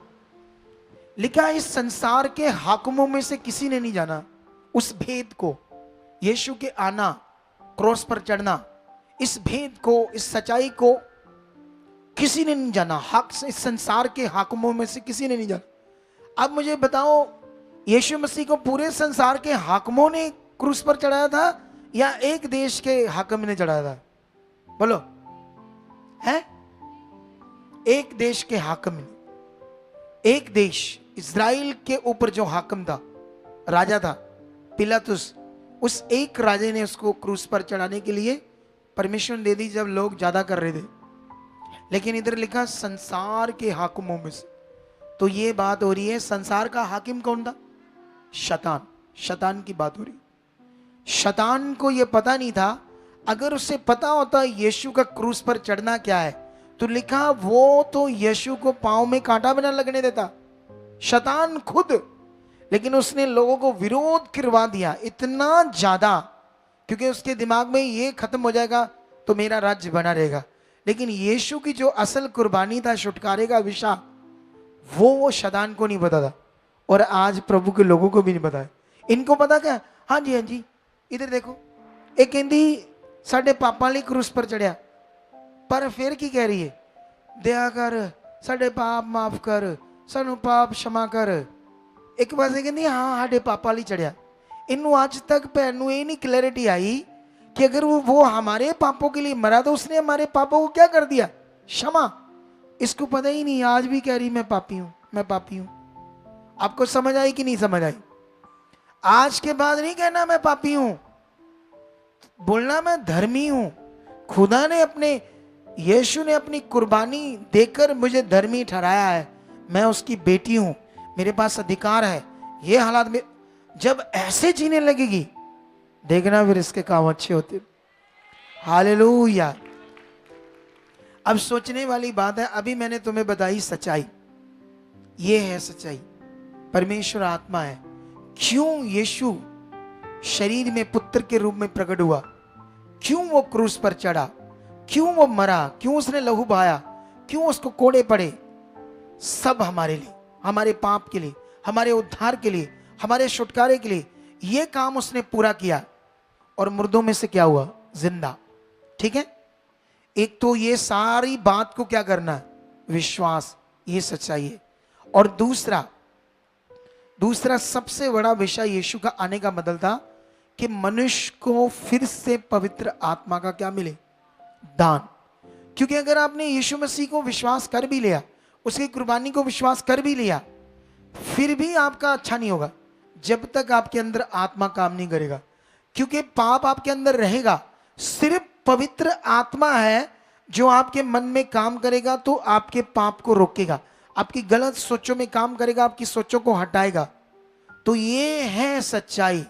लिखा इस संसार के हाकिमों में से किसी ने नहीं जाना उस भेद को, यीशु के आना, क्रॉस पर चढ़ना, इस भेद को, इस सच्चाई को किसी ने नहीं जाना। इस संसार के हाकिमों में से किसी ने नहीं जाना। अब मुझे बताओ, यीशु मसीह को पूरे संसार के हाकिमों ने क्रूस पर चढ़ाया था या एक देश के हाकिम ने चढ़ाया था? बोलो, है? एक देश के हाकिम ने। एक देश, इज़राइल के ऊपर जो हाकिम था, राजा था पिलातुस, उस एक राजे ने उसको क्रूस पर चढ़ाने के लिए परमिशन दे दी जब लोग ज्यादा कर रहे थे। लेकिन इधर लिखा संसार के हाकिमों में से। तो ये बात हो रही है, संसार का हाकिम कौन था? शैतान। शैतान की बात हो रही। शैतान को ये पता नहीं था। अगर उसे पता होता यीशु का क्रूस पर चढ़ना क्या है, तो लिखा वो तो यीशु को पांव में कांटा बना लगने देता, शैतान खुद। लेकिन उसने लोगों को विरोध करवा दिया इतना ज्यादा, क्योंकि उसके दिमाग में ये खत्म हो जाएगा तो मेरा राज्य बना रहेगा। लेकिन यीशु की जो असल कुर्बानी था, छुटकारे का विषय, वो शैतान को नहीं पता था, और आज प्रभु के लोगों को भी नहीं पता है। इनको पता क्या? हाँ जी, हाँ जी, इधर देखो, एक कहती साढ़े पापा लिए क्रूस पर चढ़िया, पर फिर की कह रही है, दया कर, साढ़े पाप माफ कर, सानू पाप क्षमा कर। एक पासे कहती हाँ साढ़े पापा लिए चढ़िया। इनू आज तक भैन नू ये नहीं क्लैरिटी आई कि अगर वो हमारे पापों के लिए मरा तो उसने हमारे पापों को क्या कर दिया? क्षमा। इसको पता ही नहीं, आज भी कह रही मैं पापी हूं, मैं पापी हूं। आपको समझ आई कि नहीं समझ आई? आज के बाद नहीं कहना मैं पापी हूं, बोलना मैं धर्मी हूं। खुदा ने अपने, यीशु ने अपनी कुर्बानी देकर मुझे धर्मी ठहराया है। मैं उसकी बेटी हूं, मेरे पास अधिकार है। ये हालात में जब ऐसे जीने लगेगी, देखना फिर इसके काम अच्छे होते। हालेलुया। अब सोचने वाली बात है, अभी मैंने तुम्हें बताई सच्चाई। ये है सच्चाई, परमेश्वर आत्मा है। क्यों यीशु शरीर में पुत्र के रूप में प्रकट हुआ, क्यों वो क्रूस पर चढ़ा, क्यों वो मरा, क्यों उसने लहू बहाया, क्यों उसको कोड़े पड़े, सब हमारे लिए, हमारे पाप के लिए, हमारे उद्धार के लिए, हमारे छुटकारे के लिए। ये काम उसने पूरा किया। और मुर्दों में से क्या हुआ? जिंदा। ठीक है। एक तो ये सारी बात को क्या करना है? विश्वास। ये सच्चाई है। और दूसरा सबसे बड़ा विषय यीशु का आने का मतलब था कि मनुष्य को फिर से पवित्र आत्मा का क्या मिले? दान। क्योंकि अगर आपने यीशु मसीह को विश्वास कर भी लिया, उसकी कुर्बानी को विश्वास कर भी लिया, फिर भी आपका अच्छा नहीं होगा जब तक आपके अंदर आत्मा काम नहीं करेगा। क्योंकि पाप आपके अंदर रहेगा। सिर्फ पवित्र आत्मा है जो आपके मन में काम करेगा, तो आपके पाप को रोकेगा, आपकी गलत सोचों में काम करेगा, आपकी सोचों को हटाएगा। तो ये है सच्चाई,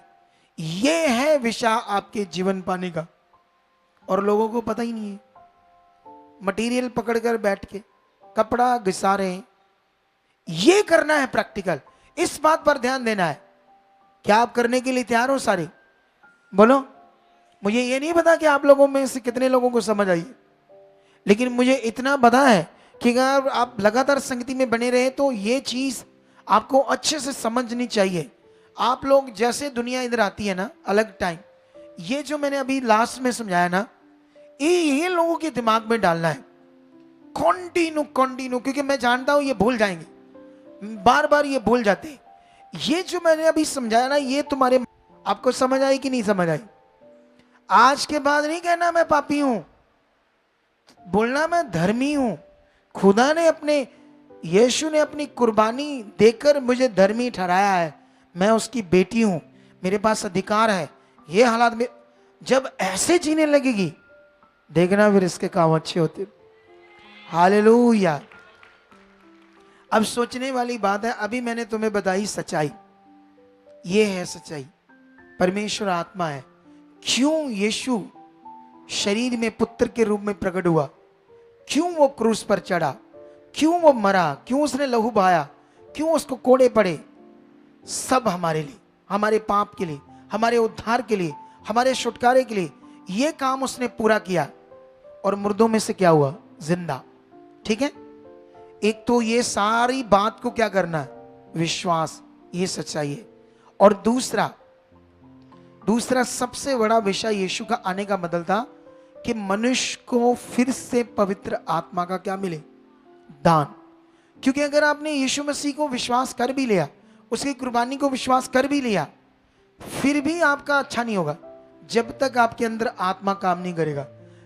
ये है विषय आपके जीवन पाने का। और लोगों को पता ही नहीं है। मटेरियल पकड़कर बैठ के कपड़ा घिसा रहे हैं। ये करना है प्रैक्टिकल। इस बात पर ध्यान देना है। क्या आप करने के लिए तैयार हो सारे? बोलो। मुझे ये नहीं पता कि आप लोगों में से कितने लोगों को समझ आई, लेकिन मुझे इतना पता है कि अगर आप लगातार संगति में बने रहे तो ये चीज आपको अच्छे से समझनी चाहिए। आप लोग जैसे दुनिया इधर आती है ना अलग टाइम, ये जो मैंने अभी लास्ट में समझाया ना, ये लोगों के दिमाग में डालना है कंटिन्यू, क्योंकि मैं जानता हूं ये भूल जाएंगे, बार बार ये भूल जाते हैं। ये जो मैंने अभी समझाया ना, ये तुम्हारे, आपको समझ आई कि नहीं समझ आई? आज के बाद नहीं कहना मैं पापी हूं, बोलना मैं धर्मी हूं। खुदा ने अपने, यीशु ने अपनी कुर्बानी देकर मुझे धर्मी ठहराया है। मैं उसकी बेटी हूं, मेरे पास अधिकार है। ये हालात में जब ऐसे जीने लगेगी, देखना फिर इसके काम अच्छे होते। हालेलुया। अब सोचने वाली बात है, अभी मैंने तुम्हें बताई सच्चाई। ये है सच्चाई, परमेश्वर आत्मा है। क्यों यीशु शरीर में पुत्र के रूप में प्रकट हुआ, क्यों वो क्रूस पर चढ़ा, क्यों वो मरा, क्यों उसने लहू बहाया, क्यों उसको कोड़े पड़े, सब हमारे लिए, हमारे पाप के लिए, हमारे उद्धार के लिए, हमारे छुटकारे के लिए। ये काम उसने पूरा किया। और मुर्दों में से क्या हुआ? जिंदा। ठीक है। एक तो ये सारी बात को क्या करना है? विश्वास। ये सच्चाई है। और दूसरा सबसे बड़ा विषय यीशु का आने का मतलब था कि मनुष्य को फिर से पवित्र आत्मा का क्या मिले? दान। क्योंकि अगर आपने यीशु मसीह को विश्वास कर भी लिया, उसकी कुर्बानी को विश्वास कर भी लिया, फिर भी आपका अच्छा नहीं होगा जब तक आपके अंदर आत्मा काम नहीं करेगा।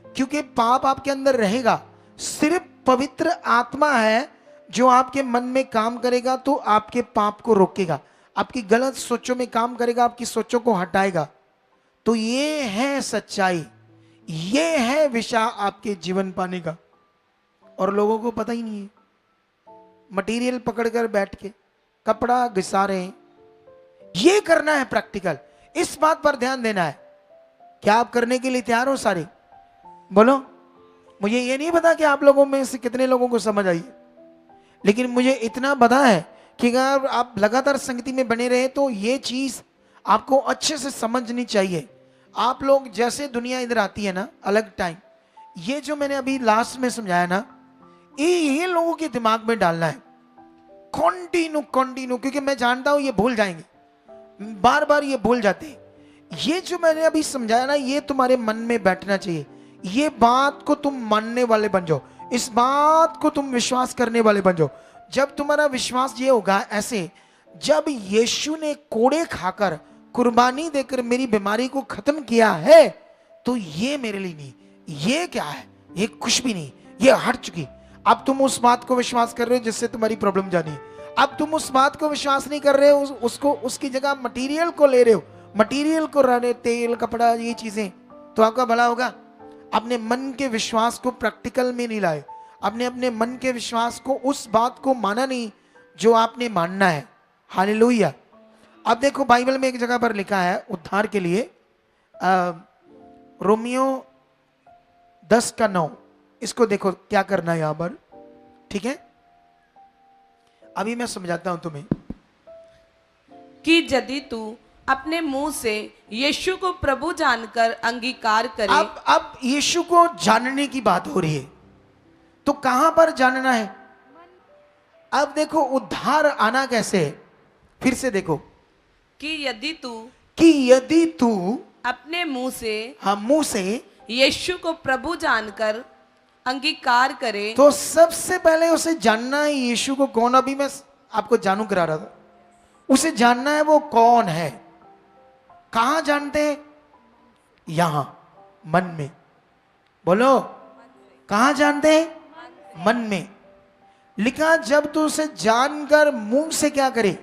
क्योंकि पाप आपके अंदर रहेगा, सिर्फ पवित्र आत्मा है जो आपके मन में काम करेगा, तो आपके पाप को रोकेगा, आपकी गलत सोचों में काम करेगा, आपकी सोचों को हटाएगा। तो ये है सच्चाई, ये है विषय आपके जीवन पाने का। और लोगों को पता ही नहीं है, मटेरियल पकड़कर बैठ के कपड़ा घिसा रहे हैं। ये करना है प्रैक्टिकल, इस बात पर ध्यान देना है। क्या आप करने के लिए तैयार हो सारे? बोलो। मुझे ये नहीं पता कि आप लोगों में से कितने लोगों को समझ आई, लेकिन मुझे इतना पता है कि अगर आप लगातार संगति में बने रहे तो ये चीज आपको अच्छे से समझनी चाहिए। आप लोग जैसे दुनिया इधर आती है ना अलग टाइम, ये जो मैंने अभी लास्ट में समझाया ना, ये लोगों के दिमाग में डालना है कंटिन्यू, क्योंकि मैं जानता हूं ये भूल जाएंगे, बार बार ये भूल जाते हैं। ये जो मैंने अभी समझाया ना, ये तुम्हारे मन में बैठना चाहिए। ये बात को तुम मानने वाले बन जाओ, इस बात को तुम विश्वास करने वाले बन जाओ। जब तुम्हारा विश्वास ये होगा ऐसे, जब यीशु ने कोड़े खाकर कुर्बानी देकर मेरी बीमारी को खत्म किया है, तो ये मेरे लिए नहीं, ये क्या है, ये कुछ भी नहीं, ये हट चुकी। अब तुम उस बात को विश्वास कर रहे हो जिससे तुम्हारी प्रॉब्लम जानी। अब तुम उस बात को विश्वास नहीं कर रहे हो, उसको उसकी जगह मटेरियल को ले रहे हो, मटेरियल को रहने, तेल कपड़ा ये चीजें, तो आपका भला होगा। अपने मन के विश्वास को प्रैक्टिकल में नहीं लाए, आपने अपने मन के विश्वास को, उस बात को माना नहीं जो आपने मानना है। हालेलुया। अब देखो बाइबल में एक जगह पर लिखा है उद्धार के लिए, रोमियो 10:9, इसको देखो क्या करना है यहां पर, ठीक है? अभी मैं समझाता हूं तुम्हें कि यदि तू अपने मुंह से यीशु को प्रभु जानकर अंगीकार करे। अब यीशु को जानने की बात हो रही है, तो कहां पर जानना है? अब देखो उद्धार आना कैसे है, फिर से देखो कि यदि तू अपने मुंह से, हाँ मुंह से यीशु को प्रभु जानकर अंगीकार करे। तो सबसे पहले उसे जानना है यीशु को कौन। अभी मैं आपको जानू करा रहा था, उसे जानना है वो कौन है। कहां जानते हैं? यहां मन में। बोलो, कहां जानते हैं? मन में। लिखा जब तू उसे जानकर मुंह से क्या करे?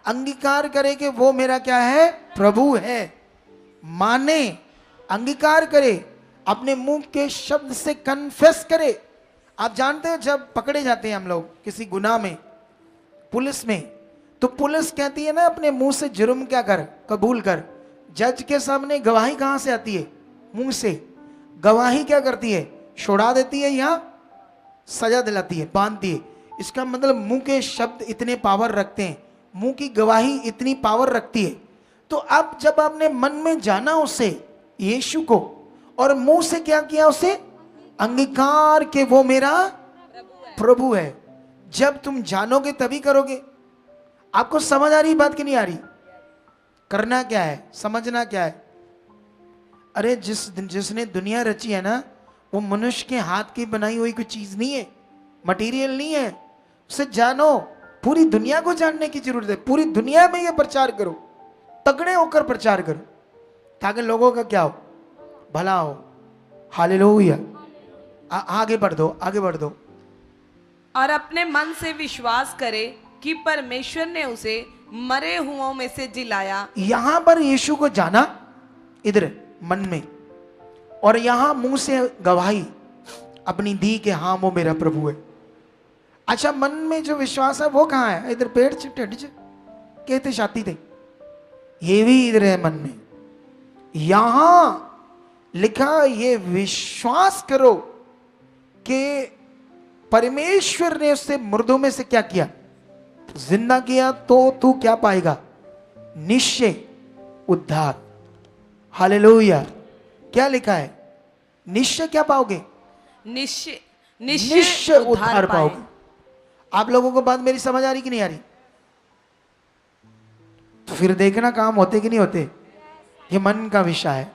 अंगीकार करे कि वो मेरा क्या है? प्रभु है। माने, अंगीकार करे, अपने मुंह के शब्द से कन्फेस करे। आप जानते हो जब पकड़े जाते हैं हम लोग किसी गुनाह में पुलिस में, तो पुलिस कहती है ना अपने मुंह से जुर्म क्या कर, कबूल कर। जज के सामने गवाही कहां से आती है? मुंह से। गवाही क्या करती है? छुड़ा देती है या सजा दिलाती है, बांधती है। इसका मतलब मुंह के शब्द इतने पावर रखते हैं, मुंह की गवाही इतनी पावर रखती है। तो अब जब आपने मन में जाना उसे यीशु को, और मुंह से क्या किया? उसे अंगीकार के वो मेरा प्रभु है। जब तुम जानोगे तभी करोगे। आपको समझ आ रही बात कि नहीं आ रही? करना क्या है, समझना क्या है? अरे जिसने दुनिया रची है ना, वो मनुष्य के हाथ की बनाई हुई कोई चीज नहीं है, मटेरियल नहीं है। उसे जानो, पूरी दुनिया को जानने की जरूरत है। पूरी दुनिया में ये प्रचार करो, तगड़े होकर प्रचार करो, ताकि लोगों का क्या हो? भला हो। हालेलुया। आगे बढ़ दो, आगे बढ़ दो। और अपने मन से विश्वास करे कि परमेश्वर ने उसे मरे हुओं में से जिलाया। यहां पर यीशु को जाना इधर मन में, और यहां मुंह से गवाही अपनी दी कि हाँ वो मेरा प्रभु है। अच्छा, मन में जो विश्वास है वो कहां है? इधर पेट च ढिड च कहते छाती थे, ये भी इधर है मन में। यहां लिखा ये विश्वास करो कि परमेश्वर ने उससे मुर्दों में से क्या किया? जिंदा किया। तो तू क्या पाएगा? निश्चय उद्धार। हालेलुया। क्या लिखा है? निश्चय क्या पाओगे? निश्चय उद्धार पाओगे। आप लोगों को बात मेरी समझ आ रही कि नहीं आ रही? तो फिर देखना काम होते कि नहीं होते। ये मन का विषय है,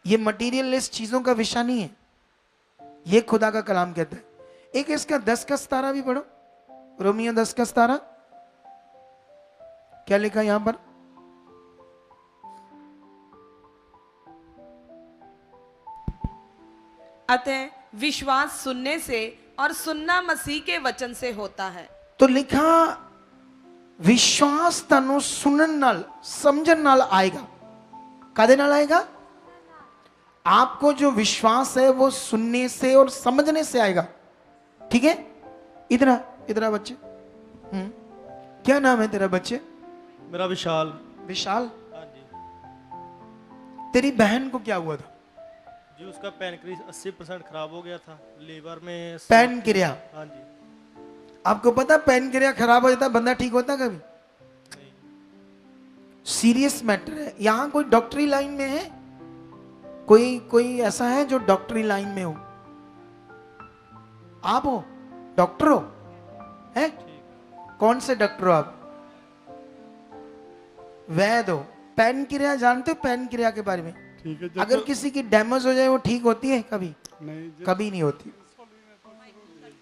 ये मटीरियलिस्ट चीजों का विषय नहीं है, ये खुदा का कलाम कहता है। एक इसका 10 का 17 भी पढ़ो, रोमियो 10 का 17। क्या लिखा यहां पर? अतः विश्वास सुनने से और सुनना मसीह के वचन से होता है। तो लिखा विश्वास तनु सुनन नाल समझन नाल आएगा। कादे नाल आएगा? आपको जो विश्वास है वो सुनने से और समझने से आएगा। ठीक है, इधर आ बच्चे। क्या नाम है तेरा बच्चे? मेरा विशाल। विशाल, हाँ जी। तेरी बहन को क्या हुआ था? जी उसका पैनक्रियास 80% खराब हो गया था, लीवर में पैनक्रिया। हाँ जी। आपको पता पैनक्रिया खराब हो जाता बंदा ठीक होता कभी? नहीं। सीरियस मैटर है। यहां कोई डॉक्टरी लाइन में है? कोई ऐसा है जो डॉक्टरी लाइन में हो? आप हो? डॉक्टर हो? हैं? कौन से डॉक्टर हो आप? वैद हो? पैनक्रिया जानते हो? पैनक्रिया के बारे में? ठीक है। अगर किसी की डैमेज हो जाए वो ठीक होती है कभी? नहीं, कभी नहीं होती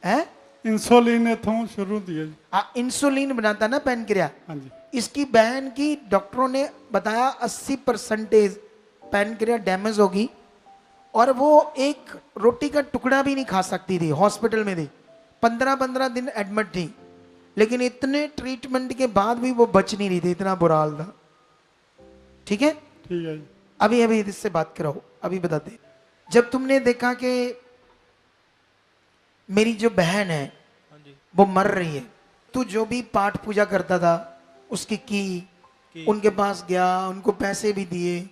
है। इंसुलिन इथों शुरू दिए। इंसुलिन बनाता ना पैनक्रिया। हाँ जी। इसकी बहन की डॉक्टरों ने बताया 80% पैनक्रिया डैमेज होगी और वो एक रोटी का टुकड़ा भी नहीं खा सकती थी। हॉस्पिटल में थी, 15-15 दिन एडमिट थी, लेकिन इतने ट्रीटमेंट के बाद भी वो बच नहीं रही थी, इतना बुरा हाल था। ठीक है, ठीक है। अभी इससे बात कराओ। अभी बताते, जब तुमने देखा कि मेरी जो बहन है वो मर रही है, तू जो भी पाठ पूजा करता था उसकी की उनके पास गया, उनको पैसे भी दिए,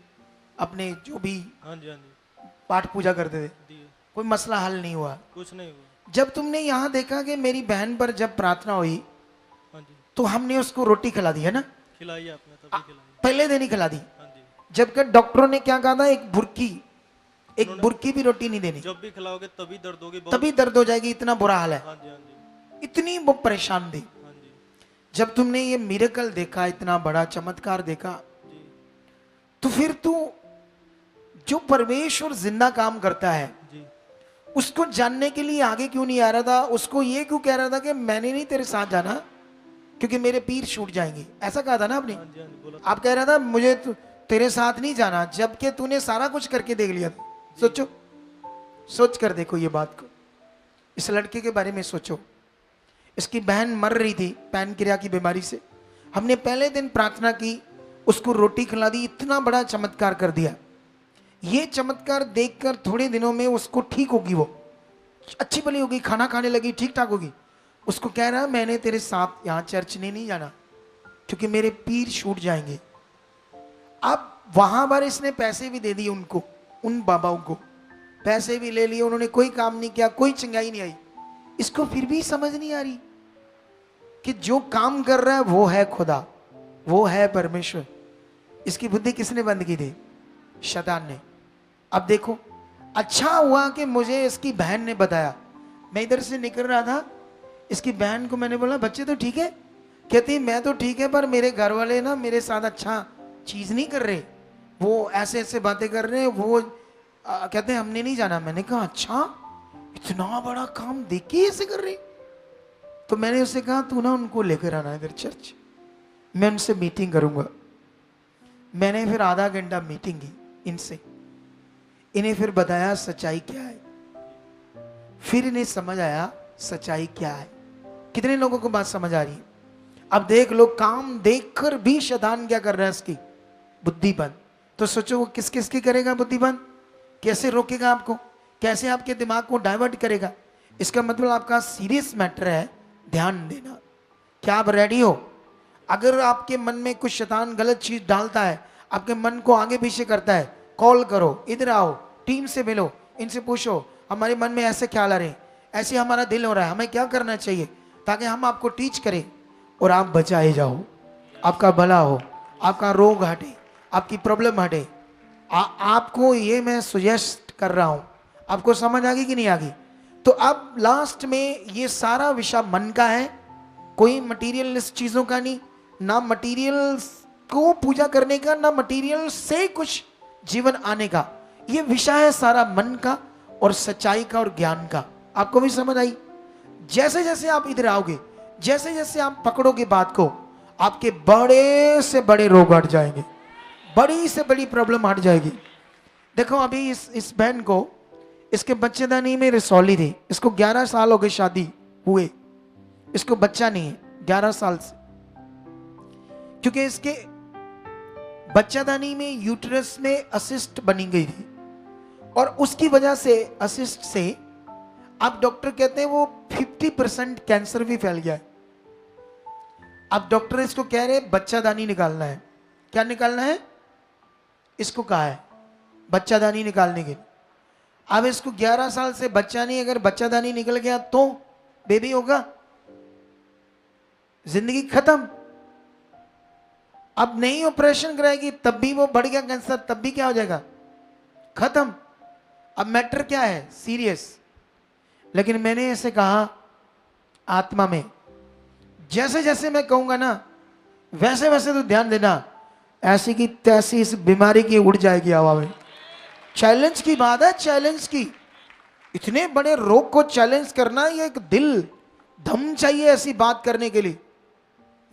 अपने जो भी हाँ जी पाठ पूजा करते थे, दिए। कोई मसला हल नहीं हुआ। कुछ नहीं हुआ। जब तुमने यहाँ देखा कि मेरी बहन पर जब प्रार्थना हुई हाँ जी। तो हमने उसको रोटी खिला दी है ना? खिलाई आपने, तभी खिलाई। पहले दिन ही खिला दी। हाँ जी। जबकि डॉक्टरों ने क्या कहा था, एक बुरकी भी रोटी नहीं देनी, जब भी खिलाओगे तभी दर्द होगी, तभी दर्द हो जाएगी, इतना बुरा हाल है। हाँ जी। हाँ जी। इतनी वो परेशान थी। हाँ जी। जब तुमने ये मिरेकल देखा, इतना बड़ा चमत्कार देखा, जी। तो फिर तू जो परमेश्वर जिंदा काम करता है जी। उसको जानने के लिए आगे क्यों नहीं आ रहा था? उसको ये क्यों कह रहा था कि मैंने नहीं तेरे साथ जाना क्योंकि मेरे पीर छूट जाएंगे? ऐसा कहा था ना आपने? हाँ जी। हाँ जी, बोला। आप कह रहा था मुझे तेरे साथ नहीं जाना, जबकि तूने सारा कुछ करके देख लिया था। सोच कर देखो ये बात को। इस लड़के के बारे में सोचो। इसकी बहन मर रही थी पैनक्रिया की बीमारी से। हमने पहले दिन प्रार्थना की, उसको रोटी खिला दी, इतना बड़ा चमत्कार कर दिया। ये चमत्कार देखकर थोड़े दिनों में उसको ठीक होगी, वो अच्छी भली होगी, खाना खाने लगी, ठीक ठाक होगी। उसको कह रहा मैंने तेरे साथ यहाँ चर्च में नहीं जाना क्योंकि मेरे पीर छूट जाएंगे। अब वहां पर इसने पैसे भी दे दिए उनको, उन बाबाओं को पैसे भी ले लिए, उन्होंने कोई काम नहीं किया, कोई चंगाई नहीं आई। इसको फिर भी समझ नहीं आ रही कि जो काम कर रहा है वो है खुदा, वो है परमेश्वर। इसकी बुद्धि किसने बंद की थी? शैतान ने। अब देखो, अच्छा हुआ कि मुझे इसकी बहन ने बताया। मैं इधर से निकल रहा था, इसकी बहन को मैंने बोला बच्चे तो ठीक है? कहती मैं तो ठीक है, पर मेरे घर वाले ना मेरे साथ अच्छा चीज नहीं कर रहे, वो ऐसे ऐसे बातें कर रहे हैं, वो कहते हैं हमने नहीं जाना। मैंने कहा अच्छा, इतना बड़ा काम देख के ऐसे कर रहे? तो मैंने उससे कहा तू ना उनको लेकर आना इधर चर्च, मैं उनसे मीटिंग करूंगा। मैंने फिर आधा घंटा मीटिंग की इनसे, इन्हें फिर बताया सच्चाई क्या है। फिर इन्हें समझ आया सच्चाई क्या है। कितने लोगों को बात समझ आ रही है? अब देख लो, काम देखकर भी शैतान क्या कर रहा है, इसकी बुद्धि बंद। तो सोचो वो किस किस की करेगा बुद्धि बंद? कैसे रोकेगा आपको, कैसे आपके दिमाग को डाइवर्ट करेगा? इसका मतलब आपका सीरियस मैटर है, ध्यान देना। क्या आप रेडी हो? अगर आपके मन में कुछ शैतान गलत चीज डालता है, आपके मन को आगे पीछे करता है, कॉल करो, इधर आओ, टीम से मिलो, इनसे पूछो हमारे मन में ऐसे ख्याल आ रहे हैं, ऐसे हमारा दिल हो रहा है, हमें क्या करना चाहिए, ताकि हम आपको टीच करें और आप बचाए जाओ, आपका भला हो, आपका रोग हटे, आपकी प्रॉब्लम हटे। आपको ये मैं सुजेस्ट कर रहा हूं। आपको समझ आ गई कि नहीं आ गई? तो अब लास्ट में ये सारा विषय मन का है, कोई मटीरियलिस्ट चीजों का नहीं, ना मटीरियल को पूजा करने का, ना मटीरियल से कुछ जीवन आने का। ये विषय है सारा मन का और सच्चाई का और ज्ञान का। आपको भी समझ आई? जैसे जैसे आप इधर आओगे, जैसे जैसे आप पकड़ोगे बात को, आपके बड़े से बड़े रोग हट जाएंगे, बड़ी से बड़ी प्रॉब्लम हट जाएगी। देखो अभी इस बहन को, इसके बच्चेदानी में रसौली थी, इसको 11 साल हो गए शादी हुए, इसको बच्चा नहीं है 11 साल से, क्योंकि इसके बच्चादानी में यूट्रस में असिस्ट बनी गई थी और उसकी वजह से असिस्ट से अब डॉक्टर कहते हैं वो 50% कैंसर भी फैल गया है। अब डॉक्टर इसको कह रहे बच्चादानी निकालना है। क्या निकालना है? इसको कहा है बच्चादानी निकालने के लिए। अब इसको 11 साल से बच्चा नहीं, अगर बच्चादानी निकल गया तो बेबी होगा, जिंदगी खत्म। अब नहीं ऑपरेशन कराएगी तब भी वो बढ़ गया कैंसर, तब भी क्या हो जाएगा? खत्म। अब मैटर क्या है? सीरियस। लेकिन मैंने ऐसे कहा आत्मा में, जैसे जैसे मैं कहूंगा ना वैसे वैसे तो ध्यान देना, ऐसी की तैसी इस बीमारी की उड़ जाएगी हवा में। चैलेंज की बात है, चैलेंज की। इतने बड़े रोग को चैलेंज करना, ये एक दिल दम चाहिए ऐसी बात करने के लिए।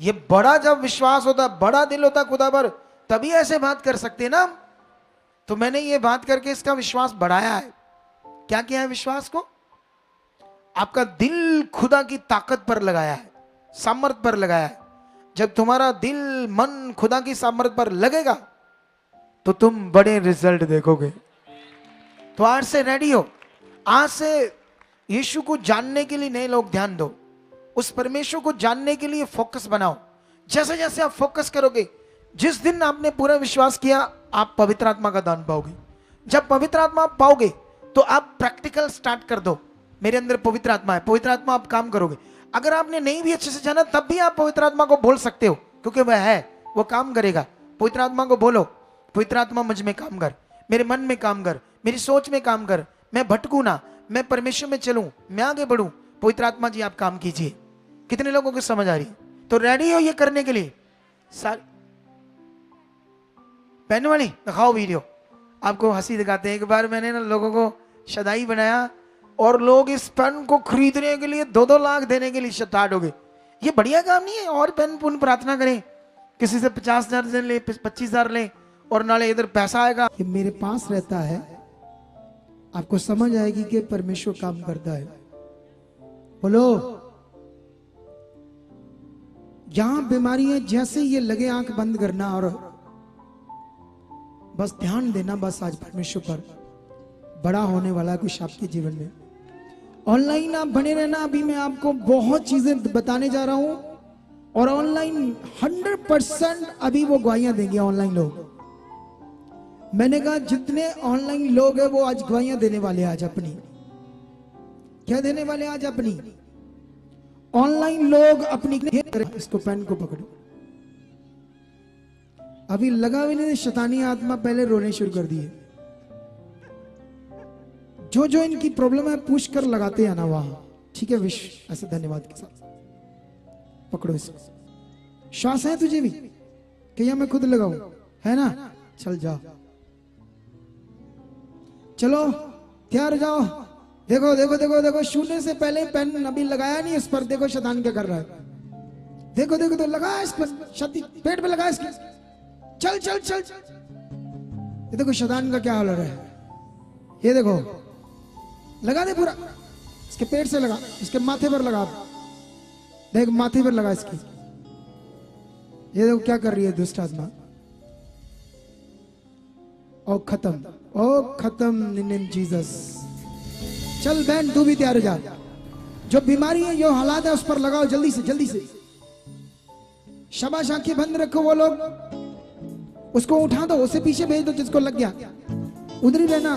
ये बड़ा जब विश्वास होता, बड़ा दिल होता खुदा पर, तभी ऐसे बात कर सकते ना। तो मैंने ये बात करके इसका विश्वास बढ़ाया है। क्या किया है? विश्वास को आपका दिल खुदा की ताकत पर लगाया है, सामर्थ पर लगाया है। जब तुम्हारा दिल मन खुदा की सामर्थ पर लगेगा तो तुम बड़े रिजल्ट देखोगे। तो आज से रेडी हो, आज से यीशु को जानने के लिए नए लोग ध्यान दो, उस परमेश्वर को जानने के लिए फोकस बनाओ। जैसे जैसे आप फोकस करोगे, जिस दिन आपने पूरा विश्वास किया, आप पवित्र आत्मा का दान पाओगे। जब पवित्र आत्मा आप पाओगे तो आप प्रैक्टिकल स्टार्ट कर दो। मेरे अंदर पवित्र आत्मा है, पवित्र आत्मा आप काम करोगे। अगर आपने नहीं भी अच्छे से जाना तब भी आप पवित्र आत्मा को बोल सकते हो, क्योंकि वह है, वो काम करेगा। पवित्र आत्मा को बोलो, पवित्र आत्मा मुझ में काम कर, मेरे मन में काम कर, मेरी सोच में काम कर, मैं भटकू ना, मैं परमेश्वर में चलूं, मैं आगे बढ़ूं। पवित्र आत्मा जी आप काम कीजिए। कितने लोगों को समझ आ रही? तो रेडी हो ये करने के लिए? सारी पहनने वाली दिखाओ वीडियो। आपको हंसी दिखाते हैं। एक बार मैंने ना लोगों को शदाई बनाया और लोग इस पेन को खरीदने के लिए 2-2 लाख देने के लिए स्टार्ट हो गए। ये बढ़िया काम नहीं है? और पेन पुन प्रार्थना करें, किसी से 50,000 ले, 25,000 ले और नाले इधर पैसा आएगा। ये मेरे पास रहता है, आपको समझ आएगी कि परमेश्वर काम करता है। बोलो, यहां बीमारी है, जैसे ये लगे आंख बंद करना और बस ध्यान देना, बस आज परमेश्वर पर बड़ा होने वाला है कुछ आपके जीवन में। ऑनलाइन आप बने रहना, अभी मैं आपको बहुत चीजें बताने जा रहा हूं और ऑनलाइन 100% अभी वो गवाहियां देंगे ऑनलाइन लोग। मैंने कहा जितने ऑनलाइन लोग हैं वो आज गवाहियां देने वाले, आज अपनी क्या देने वाले? आज अपनी ऑनलाइन लोग अपनी। इसको पेन को पकड़ो, अभी लगा भी नहीं, शैतानी आत्मा पहले रोने शुरू कर दिए। जो जो इनकी प्रॉब्लम है पूछ कर लगाते हैं ना वहां, ठीक है? विश्व ऐसे धन्यवाद के साथ पकड़ो इसको। श्वास है तुझे भी कि या मैं खुद लगाऊं? है ना? चल जाओ, चलो तैयार जाओ। देखो देखो देखो देखो, छूने से पहले पेन अभी लगाया नहीं इस पर। देखो शैतान क्या कर रहा है। देखो देखो, तो लगा इस पर, छाती पेट पे लगा इसके। चल चल चल, ये देखो शैतान का क्या हाल हो रहा है। ये देखो, लगा दे पूरा, इसके पेट से लगा, इसके माथे पर लगा, देख माथे पर लगा इसकी। ये देखो क्या कर रही है दुष्ट आत्मा। ओ खत्म, ओ खत्म इन नेम जीसस। चल बहन तू भी तैयार हो जा। जो बीमारी है, जो हालात है, उस पर लगाओ जल्दी से जल्दी से। शाबाश, आंखें बंद रखो। वो लोग उसको उठा दो, उसे पीछे भेज दो जिसको लग गया, उधर ही रहना।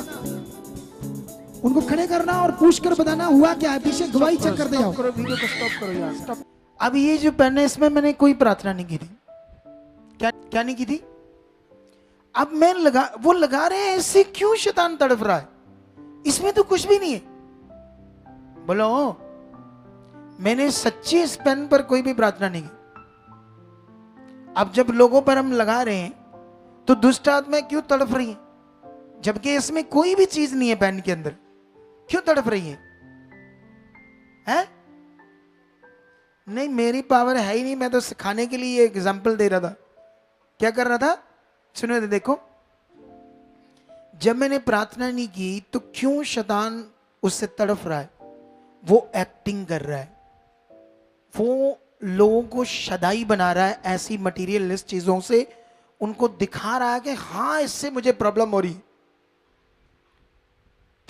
उनको खड़े करना और पूछ कर बताना हुआ क्या है, पीछे गवाही चेक करते जाओ। वीडियो को स्टॉप करो यार, स्टॉप। अब ये जो पेन है इसमें मैंने कोई प्रार्थना नहीं की थी। क्या नहीं की थी? अब मैं वो लगा रहे हैं, इससे क्यों शैतान तड़प रहा है? इसमें तो कुछ भी नहीं है। बोलो, मैंने सच्ची इस पेन पर कोई भी प्रार्थना नहीं की। अब जब लोगों पर हम लगा रहे हैं तो दुष्ट आत्मा क्यों तड़प रही है? जबकि इसमें कोई भी चीज नहीं है पेन के अंदर, क्यों तड़प रही है? हैं? नहीं मेरी पावर है ही नहीं, मैं तो सिखाने के लिए एग्जाम्पल दे रहा था। क्या कर रहा था? सुनो तो देखो, जब मैंने प्रार्थना नहीं की तो क्यों शैतान उससे तड़प रहा है? वो एक्टिंग कर रहा है, वो लोगों को शदाई बना रहा है ऐसी मटीरियलिस्ट चीजों से, उनको दिखा रहा है कि हाँ इससे मुझे प्रॉब्लम हो रही,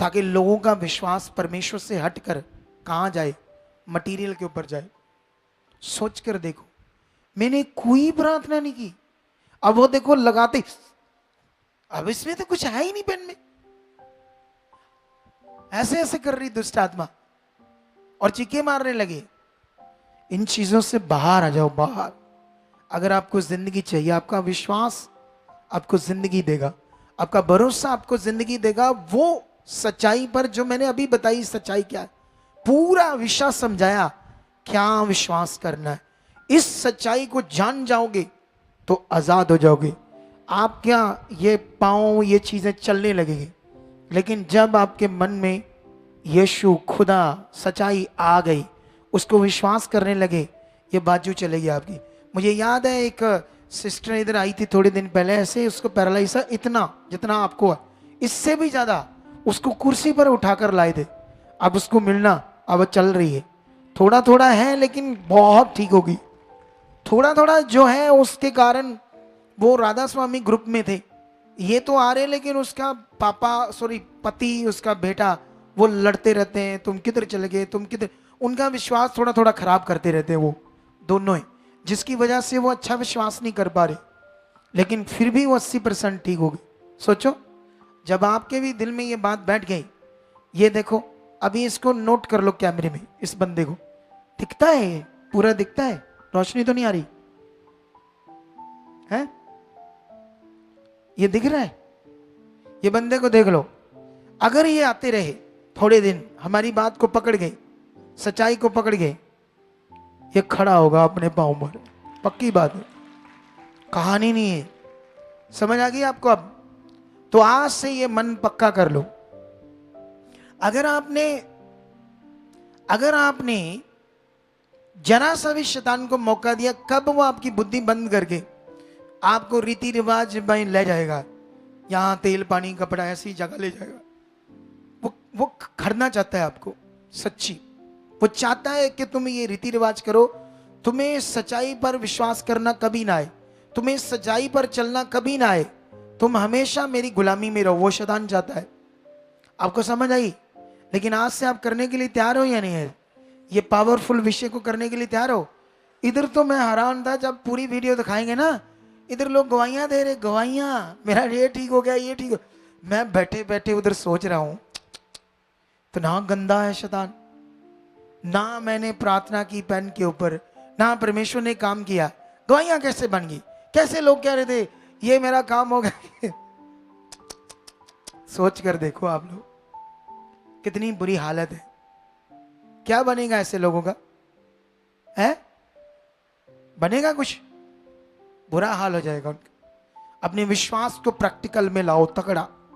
ताकि लोगों का विश्वास परमेश्वर से हटकर कहां जाए? मटीरियल के ऊपर जाए। सोच कर देखो, मैंने कोई प्रार्थना नहीं की, अब वो देखो लगाते, अब इसमें तो कुछ है ही नहीं पेन में, ऐसे ऐसे कर रही दुष्ट आत्मा और चीखे मारने लगे। इन चीजों से बाहर आ जाओ, बाहर। अगर आपको जिंदगी चाहिए, आपका विश्वास आपको जिंदगी देगा, आपका भरोसा आपको जिंदगी देगा, वो सच्चाई पर जो मैंने अभी बताई। सच्चाई क्या है? पूरा विषय समझाया, क्या विश्वास करना है। इस सच्चाई को जान जाओगे तो आजाद हो जाओगे। आप क्या ये पाँव ये चीजें चलने लगेगी, लेकिन जब आपके मन में यीशु खुदा सच्चाई आ गई, उसको विश्वास करने लगे, ये बाजू चलेगी आपकी। मुझे याद है एक सिस्टर इधर आई थी थोड़े दिन पहले, ऐसे उसको पैरालाइज है इतना जितना आपको है, इससे भी ज्यादा, उसको कुर्सी पर उठाकर लाए थे। अब उसको मिलना, अब चल रही है, थोड़ा थोड़ा है लेकिन बहुत ठीक होगी। थोड़ा थोड़ा जो है उसके कारण, वो राधा स्वामी ग्रुप में थे, ये तो आ रहे, लेकिन उसका पापा सॉरी पति, उसका बेटा, वो लड़ते रहते हैं, तुम किधर चले गए, तुम किधर। उनका विश्वास थोड़ा थोड़ा खराब करते रहते हैं वो दोनों ही, जिसकी वजह से वो अच्छा विश्वास नहीं कर पा रहे, लेकिन फिर भी वो 80% ठीक हो गई। सोचो, जब आपके भी दिल में ये बात बैठ गई, ये देखो अभी इसको नोट कर लो कैमरे में, इस बंदे को दिखता है, ये पूरा दिखता है, रोशनी तो नहीं आ रही है? ये दिख रहा है? ये बंदे को देख लो। अगर ये आते रहे थोड़े दिन, हमारी बात को पकड़ गए, सच्चाई को पकड़ गए, ये खड़ा होगा अपने पांव पर, पक्की बात है, कहानी नहीं है। समझ आ गई आपको? अब तो आज से ये मन पक्का कर लो। अगर आपने जरा सा भी शैतान को मौका दिया, कब वो आपकी बुद्धि बंद करके आपको रीति रिवाज में ले जाएगा, यहां तेल पानी कपड़ा ऐसी जगह ले जाएगा। वो खड़ना चाहता है आपको, सच्ची वो चाहता है कि तुम ये रीति रिवाज करो, तुम्हें सच्चाई पर विश्वास करना कभी ना आए, तुम्हें सच्चाई पर चलना कभी ना आए, तुम हमेशा मेरी गुलामी में रहो। वो शैतान चाहता है। आपको समझ आई? लेकिन आज से आप करने के लिए तैयार हो या नहीं है? ये पावरफुल विषय को करने के लिए तैयार हो? इधर तो मैं हैरान था, जब पूरी वीडियो दिखाएंगे ना, इधर लोग गवाहियां दे रहे, गवाहियां, मेरा ये ठीक हो गया, ये ठीक हो। मैं बैठे बैठे उधर सोच रहा हूं, तो ना गंदा है शैतान, ना मैंने प्रार्थना की पेन के ऊपर, ना परमेश्वर ने काम किया, गवाहियां कैसे बन गई? कैसे लोग कह रहे थे ये मेरा काम हो गया। सोच कर देखो आप लोग, कितनी बुरी हालत है। क्या बनेगा ऐसे लोगों का? है बनेगा कुछ? बुरा हाल हो जाएगा उनका। अपने विश्वास को प्रैक्टिकल में लाओ, तगड़ा।